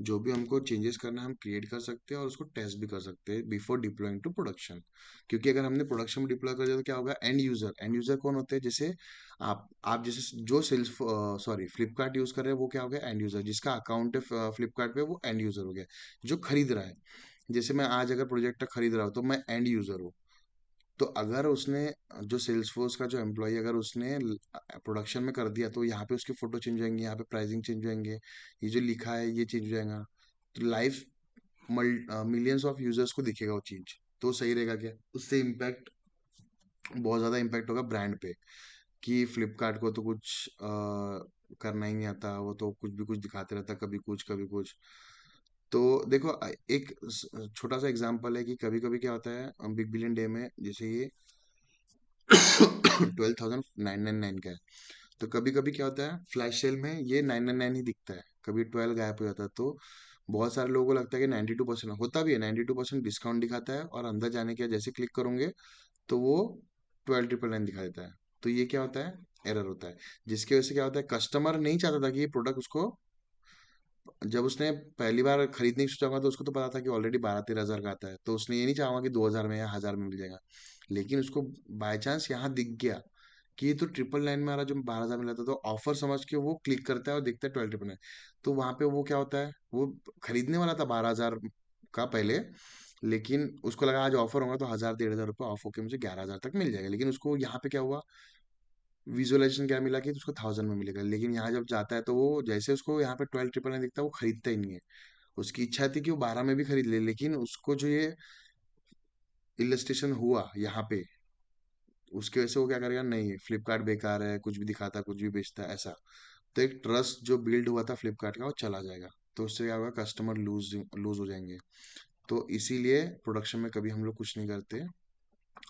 जो भी हमको चेंजेस करना है हम क्रिएट कर सकते हैं और उसको टेस्ट भी कर सकते हैं बिफोर डिप्लॉइंग टू प्रोडक्शन। क्योंकि अगर हमने प्रोडक्शन में डिप्लॉय कर दिया तो क्या होगा, एंड यूजर कौन होते हैं? जैसे आप जैसे जो सेल्स सॉरी फ्लिपकार्ट यूज कर रहे हैं वो क्या हो गया, एंड यूजर। जिसका अकाउंट है फ्लिपकार्ट पे वो एंड यूजर हो गया, जो खरीद रहा है। जैसे मैं आज अगर प्रोजेक्ट खरीद रहा हूँ तो मैं एंड यूजर हूँ। तो अगर उसने जो सेल्सफोर्स का जो एम्प्लॉय अगर उसने प्रोडक्शन में कर दिया तो यहाँ पे उसकी फोटो चेंज होंगी, यहाँ पे प्राइसिंग चेंज होंगे, ये जो लिखा है ये चेंज हो जाएगा। तो लाइव मिलियंस ऑफ यूजर्स को दिखेगा वो चीज। तो सही रहेगा क्या? उससे इम्पैक्ट, बहुत ज्यादा इम्पैक्ट होगा ब्रांड पे, कि फ्लिपकार्ट को तो कुछ करना ही नहीं आता, वो तो कुछ भी कुछ दिखाते रहता, कभी कुछ। तो देखो एक छोटा सा एग्जांपल है कि कभी कभी क्या होता है बिग बिलियन डे में, जैसे ये 12,999 का है। तो कभी कभी क्या होता है फ्लैश सेल में ये 999 ही दिखता है, कभी 12 गायब हो जाता है। तो बहुत सारे लोगों को लगता है कि 92% होता भी है, 92% डिस्काउंट दिखाता है, और अंदर जाने के जैसे क्लिक करोगे तो वो 12,999 दिखा देता है। तो ये क्या होता है, एरर होता है। जिसकी वजह से क्या होता है, कस्टमर नहीं चाहता था कि ये प्रोडक्ट उसको, जब उसने पहली बार खरीदने की सोचा होगा तो उसको तो पता था कि ऑलरेडी 12-13 हजार का आता है, तो उसने ये नहीं चाहा कि 2,000 में या 1,000 में मिल जाएगा। लेकिन उसको बाय चांस यहाँ दिख गया कि ये तो 999 में आ रहा, जो 12,000 में लाता, तो ऑफर समझ के वो क्लिक करता है और देखता है 12,999। तो वहां पे वो क्या होता है, वो खरीदने वाला था 12,000 का पहले, लेकिन उसको लगा आज ऑफर होगा तो 1,000-1,500 रुपये ऑफ होके मुझे 11,000 तक मिल जाएगा। लेकिन उसको यहाँ पे क्या हुआ, विजुअलाइजेशन क्या मिला कि उसको 1,000 में मिलेगा। लेकिन यहाँ जब जाता है तो वो जैसे उसको यहाँ पे 12,999 दिखता है वो खरीदता ही नहीं है। उसकी इच्छा थी कि वो 12 में भी खरीद ले, लेकिन उसको जो ये इलस्ट्रेशन हुआ यहाँ पे, उसकी वजह से वो क्या करेगा, नहीं फ्लिपकार्ट बेकार है, कुछ भी दिखाता है कुछ भी बेचता है ऐसा। तो एक ट्रस्ट जो बिल्ड हुआ था फ्लिपकार्ट का वो चला जाएगा। तो उससे क्या होगा, कस्टमर लूज लूज हो जाएंगे। तो इसीलिए प्रोडक्शन में कभी हम लोग कुछ नहीं करते,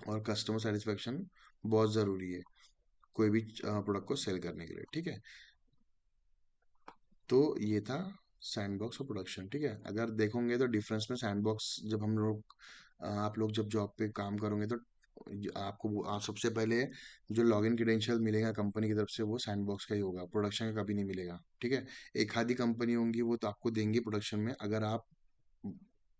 और कस्टमर सेटिस्फेक्शन बहुत ज़रूरी है कोई भी प्रोडक्ट को सेल करने के लिए, ठीक है। तो ये था सैंडबॉक्स और प्रोडक्शन, ठीक है। अगर देखोगे तो डिफरेंस में सैंडबॉक्स, जब हम लोग आप लोग जब जॉब पे काम करोगे तो आपको आप सबसे पहले जो लॉगिन क्रेडेंशियल मिलेगा कंपनी की तरफ से वो सैंडबॉक्स का ही होगा, प्रोडक्शन का कभी नहीं मिलेगा, ठीक है। एक आधी कंपनी होंगी वो तो आपको देंगी प्रोडक्शन में, अगर आप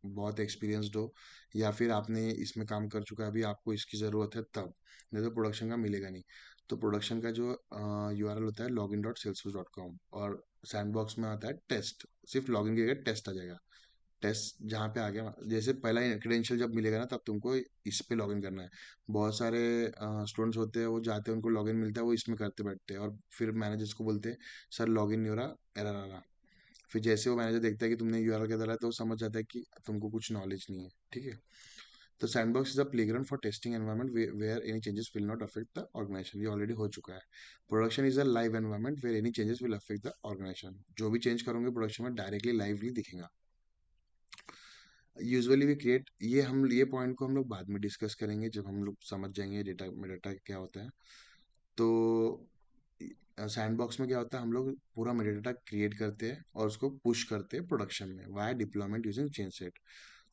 बहुत एक्सपीरियंस्ड हो या फिर आपने इसमें काम कर चुका है, अभी आपको इसकी ज़रूरत है तब, नहीं तो प्रोडक्शन का मिलेगा नहीं। तो प्रोडक्शन का जो यूआरएल होता है login.salesforce.com, और सैंडबॉक्स में आता है टेस्ट, सिर्फ लॉगिन किया टेस्ट आ जाएगा। टेस्ट जहाँ पे आ गया, जैसे पहला क्रेडेंशियल जब मिलेगा ना तब तुमको इस पे लॉगिन करना है। बहुत सारे स्टूडेंट्स होते हैं वो जाते हैं, उनको लॉगिन मिलता है, वो इसमें करते बैठते हैं, और फिर मैनेजर्स को बोलते हैं सर लॉगिन नहीं हो रहा, एरर आ रहा। फिर जैसे वो मैनेजर देखता है कि तुमने यूआरएल क्या डाला है तो वो समझ जाता है कि तुमको कुछ नॉलेज नहीं है, ठीक है। तो sandbox is a playground for testing environment where any changes will not affect the organization, ये ऑलरेडी हो चुका है। Production is a live environment where any changes will affect the organization, जो भी चेंज करोगे प्रोडक्शन में डायरेक्टली लाइवली दिखेगा। Usually we create, ये पॉइंट को हम लोग बाद में डिस्कस करेंगे जब हम लोग समझ जाएंगे डेटा में डेटा क्या होता है। तो सैंडबॉक्स में क्या होता है, हम लोग पूरा मेटाडाटा क्रिएट करते हैं और उसको पुश करते हैं प्रोडक्शन में via deployment using chain set.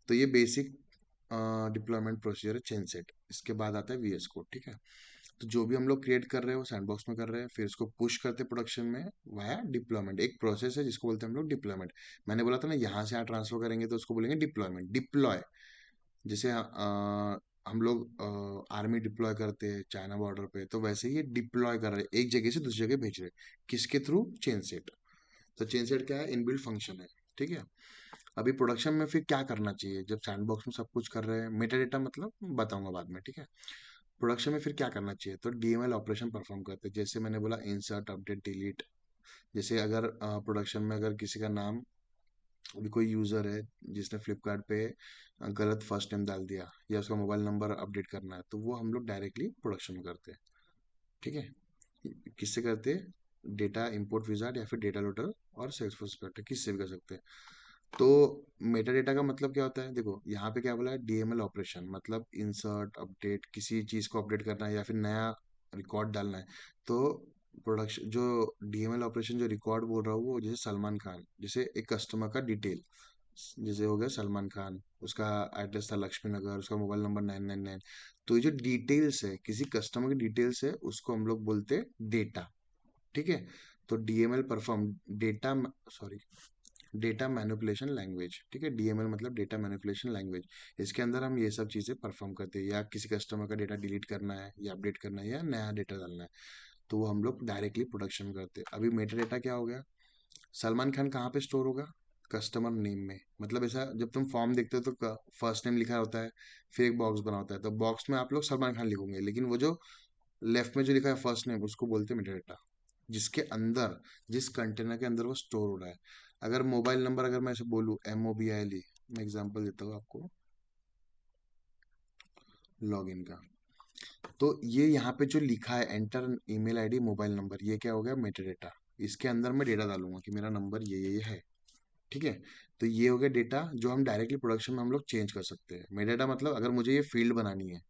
तो ये बेसिक डिप्लॉयमेंट प्रोसीजर है चेन सेट। इसके बाद आता है वीएस कोड, ठीक है। तो जो भी हम लोग क्रिएट कर रहे हैं वो सैंडबॉक्स में कर रहे हैं, फिर इसको पुश करते हैं प्रोडक्शन में वाया डिप्लॉयमेंट। एक प्रोसेस है जिसको बोलते हैं हम लोग डिप्लॉयमेंट। मैंने बोला था ना यहाँ से यहाँ ट्रांसफर करेंगे तो उसको बोलेंगे डिप्लॉयमेंट, डिप्लॉय। जैसे हम लोग आर्मी डिप्लॉय करते हैं चाइना बॉर्डर पे, तो वैसे ही ये डिप्लॉय कर रहे हैं, एक जगह से दूसरी जगह भेज रहे हैं, किसके थ्रू, चेन सेट। तो चेन सेट क्या है, इनबिल्ट फंक्शन है, ठीक है। अभी प्रोडक्शन में फिर क्या करना चाहिए, जब सैंडबॉक्स में सब कुछ कर रहे हैं, मेटा डेटा मतलब बताऊंगा बाद में, ठीक है। प्रोडक्शन में फिर क्या करना चाहिए, तो डीएमएल ऑपरेशन परफॉर्म करते हैं, जैसे मैंने बोला इंसर्ट अपडेट डिलीट। जैसे अगर प्रोडक्शन में अगर किसी का नाम, अभी कोई यूजर है जिसने फ्लिपकार्ट पे गलत फर्स्ट नेम डाल दिया या उसका मोबाइल नंबर अपडेट करना है, तो वो हम लोग डायरेक्टली प्रोडक्शन में करते हैं, ठीक है। किससे करते हैं, डेटा इंपोर्ट विजार्ड या फिर डेटा लोडर और सेल्सफोर्स करते हैं, किससे भी कर सकते हैं। तो मेटा डेटा का मतलब क्या होता है, देखो यहाँ पे क्या बोला है, डीएमएल ऑपरेशन मतलब इंसर्ट अपडेट, किसी चीज को अपडेट करना है या फिर नया रिकॉर्ड डालना है। तो प्रोडक्शन जो डीएमएल ऑपरेशन जो रिकॉर्ड बोल रहा हूँ, वो जैसे सलमान खान, जैसे एक कस्टमर का डिटेल, जैसे हो गया सलमान खान, उसका एड्रेस था लक्ष्मी नगर, उसका मोबाइल नंबर 999। तो ये जो डिटेल्स है किसी कस्टमर की डिटेल्स है उसको हम लोग बोलते हैं डेटा, ठीक है। तो DML perform data, sorry, data manipulation language, ठीक है। डीएमएल मतलब डेटा मैनिपुलेशन लैंग्वेज। इसके अंदर हम ये सब चीज़ें परफॉर्म करते हैं, या किसी कस्टमर का डेटा डिलीट करना है या अपडेट करना है या नया डेटा डालना है, तो वो हम लोग डायरेक्टली प्रोडक्शन में करते हैं। अभी मेटा डेटा क्या हो गया, सलमान खान कहाँ पे स्टोर होगा, कस्टमर नेम में। मतलब ऐसा जब तुम फॉर्म देखते हो तो फर्स्ट नेम लिखा होता है, फिर एक बॉक्स बना होता है, तो बॉक्स में आप लोग सलमान खान लिखोगे, लेकिन वो जो लेफ्ट में जो लिखा है फर्स्ट नेम, उसको बोलते हैं मेटा डेटा, जिसके अंदर, जिस कंटेनर के अंदर वो स्टोर हो रहा है। अगर मोबाइल नंबर, अगर मैं ऐसे बोलूँ MOBILE, मैं एग्जांपल देता हूँ आपको लॉगिन का, तो ये यहाँ पे जो लिखा है enter email ID mobile number, ये क्या हो गया, मेटा डेटा। इसके अंदर मैं डेटा डालूंगा कि मेरा नंबर ये है, ठीक है। तो ये हो गया डेटा जो हम डायरेक्टली प्रोडक्शन में हम लोग चेंज कर सकते हैं। मेटा डेटा मतलब अगर मुझे ये फील्ड बनानी है,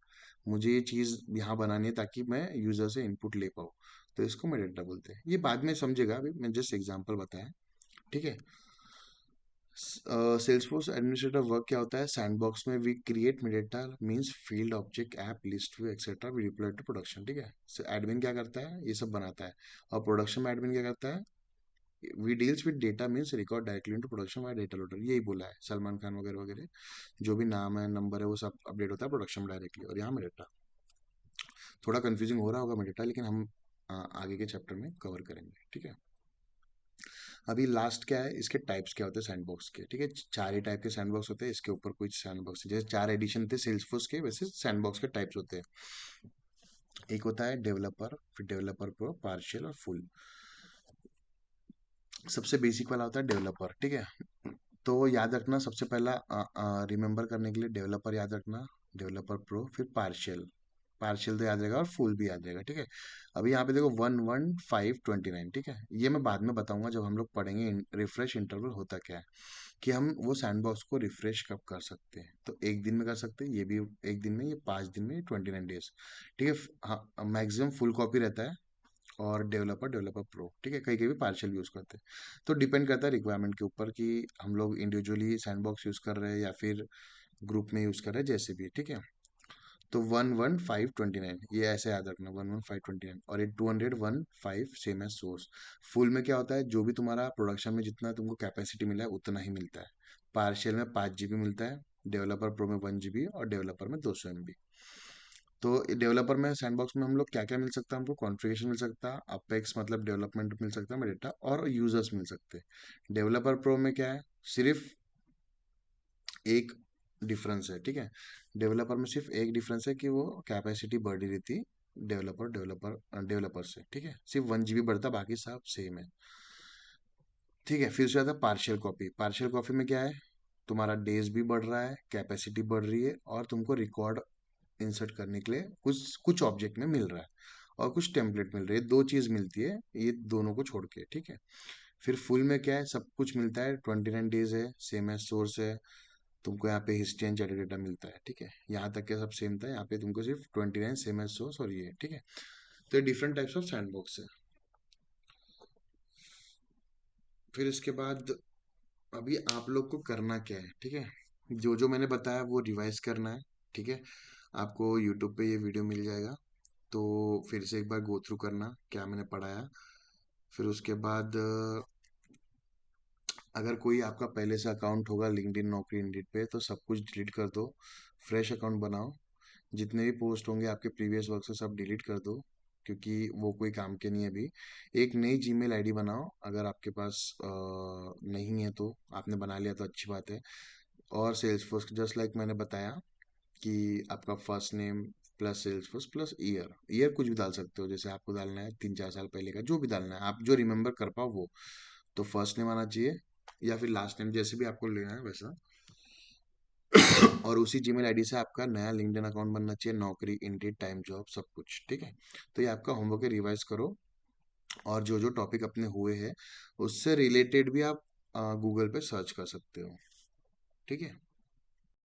मुझे ये चीज़ यहाँ बनानी है ताकि मैं यूजर से इनपुट ले पाऊँ, तो इसको मेटा डेटा बोलते हैं। ये बाद में समझेगा, अभी मैं जस्ट एग्जांपल बताया, ठीक है। सेल्सफोर्स एडमिनिस्ट्रेटर वर्क क्या होता है, सैंडबॉक्स में we create meta means field object app list view etcetera we deploy to production, ठीक है। एडमिन क्या करता है, ये सब बनाता है। और प्रोडक्शन में एडमिन क्या करता है, we deals with data means record directly into production by data loader, यही बोला है सलमान खान वगैरह वगैरह, जो भी नाम है नंबर है वो सब अपडेट होता है प्रोडक्शन में डायरेक्टली। और यहाँ मेटा, थोड़ा कंफ्यूजिंग हो रहा होगा मेटा, लेकिन हम आगे के चैप्टर में कवर करेंगे, ठीक है। अभी लास्ट क्या है, इसके टाइप्स क्या होते हैं सैंडबॉक्स के, ठीक है। चार ही टाइप के सैंडबॉक्स होते हैं, इसके ऊपर कुछ सैंडबॉक्स जैसे 4 एडिशन थे सेल्सफोर्स के, वैसे सैंडबॉक्स के टाइप्स होते हैं। एक होता है डेवलपर, फिर डेवलपर प्रो, पार्शियल और फुल। सबसे बेसिक वाला होता है डेवलपर, ठीक है। तो याद रखना, सबसे पहला रिमेंबर करने के लिए डेवलपर याद रखना, डेवलपर प्रो, फिर पार्शियल, पार्शियल तो याद रहेगा और फुल भी याद रहेगा, ठीक है। अभी यहाँ पे देखो 11529, ठीक है। ये मैं बाद में बताऊंगा जब हम लोग पढ़ेंगे रिफ्रेश इंटरवल होता क्या है, कि हम वो सैंडबॉक्स को रिफ्रेश कब कर सकते हैं। तो एक दिन में कर सकते हैं, ये भी एक दिन में, ये 5 दिन में, 29 डेज, ठीक है। हाँ, मैक्सिमम फुल कॉपी रहता है। और डेवलपर, डेवलपर प्रो, ठीक है। कहीं कहीं भी पार्शियल यूज़ करते हैं। तो डिपेंड करता है रिक्वायरमेंट के ऊपर कि हम लोग इंडिविजुअली सैंडबॉक्स यूज़ कर रहे हैं या फिर ग्रुप में यूज़ कर रहे हैं, जैसे भी, ठीक है। तो 11529 ये ऐसे याद रखना, 11529, और ये 201 5 सेम एज सोर्स। फुल में क्या होता है, जो भी तुम्हारा प्रोडक्शन में जितना तुमको कैपेसिटी मिला है उतना ही मिलता है। पार्शियल में 5 GB मिलता है, डेवलपर प्रो में 1 GB और डेवलपर में 200 MB। तो डेवलपर में सैंडबॉक्स में हम लोग क्या क्या मिल सकता है, हमको कॉन्फ़िगरेशन मिल सकता है, अपेक्स मतलब डेवलपमेंट मिल सकता है मेटा, और यूजर्स मिल सकते हैं। डेवलपर प्रो में क्या है, सिर्फ एक डिफरेंस है, ठीक है। डेवलपर में सिर्फ एक डिफरेंस है कि वो कैपेसिटी बढ़ रही रहती डेवलपर से, ठीक है। सिर्फ 1 GB बढ़ता, बाकी सब सेम है, ठीक है। फिर उसके बाद पार्शियल कॉपी। पार्शियल कॉपी में क्या है, तुम्हारा डेज भी बढ़ रहा है, कैपेसिटी बढ़ रही है, और तुमको रिकॉर्ड इंसर्ट करने के लिए कुछ कुछ ऑब्जेक्ट में मिल रहा है, और कुछ टेम्पलेट मिल रही है, दो चीज मिलती है ये दोनों को छोड़ के, ठीक है। फिर फुल में क्या है, सब कुछ मिलता है, 29 डेज है, सेम एज सोर्स है, तुमको यहाँ पे हिस्ट्री एंड चैट डेटा मिलता है, ठीक है। यहाँ तक के सब सेम था, यहाँ पे तुमको सिर्फ 29 सेम एज सोर्स और ये, ठीक है। तो ये डिफरेंट टाइप्स ऑफ सैंडबॉक्स है। फिर इसके बाद अभी आप लोग को करना क्या है, ठीक है। जो जो मैंने बताया वो रिवाइज करना है, ठीक है। आपको यूट्यूब पे ये वीडियो मिल जाएगा, तो फिर से एक बार गो थ्रू करना क्या मैंने पढ़ाया। फिर उसके बाद अगर कोई आपका पहले से अकाउंट होगा लिंक्डइन, नौकरी, इंडीड पे, तो सब कुछ डिलीट कर दो, फ्रेश अकाउंट बनाओ। जितने भी पोस्ट होंगे आपके प्रीवियस वर्क से सब डिलीट कर दो, क्योंकि वो कोई काम के नहीं है अभी। एक नई जीमेल आईडी बनाओ, अगर आपके पास नहीं है तो, आपने बना लिया तो अच्छी बात है। और सेल्सफोर्स जस्ट लाइक मैंने बताया कि आपका first name plus Salesforce plus year, year कुछ भी डाल सकते हो, जैसे आपको डालना है 3 4 साल पहले का, जो भी डालना है आप जो रिमेंबर कर पाओ वो। तो फर्स्ट नेम आना चाहिए, या फिर लास्ट नेम, जैसे भी आपको लेना है वैसा। और उसी जीमेल आईडी से आपका नया लिंक्डइन अकाउंट बनना चाहिए, नौकरी, इंडीड, टाइम जॉब, सब कुछ, ठीक है। तो ये आपका होमवर्क है, रिवाइज करो। और जो जो टॉपिक अपने हुए हैं उससे रिलेटेड भी आप गूगल पे सर्च कर सकते हो, ठीक है।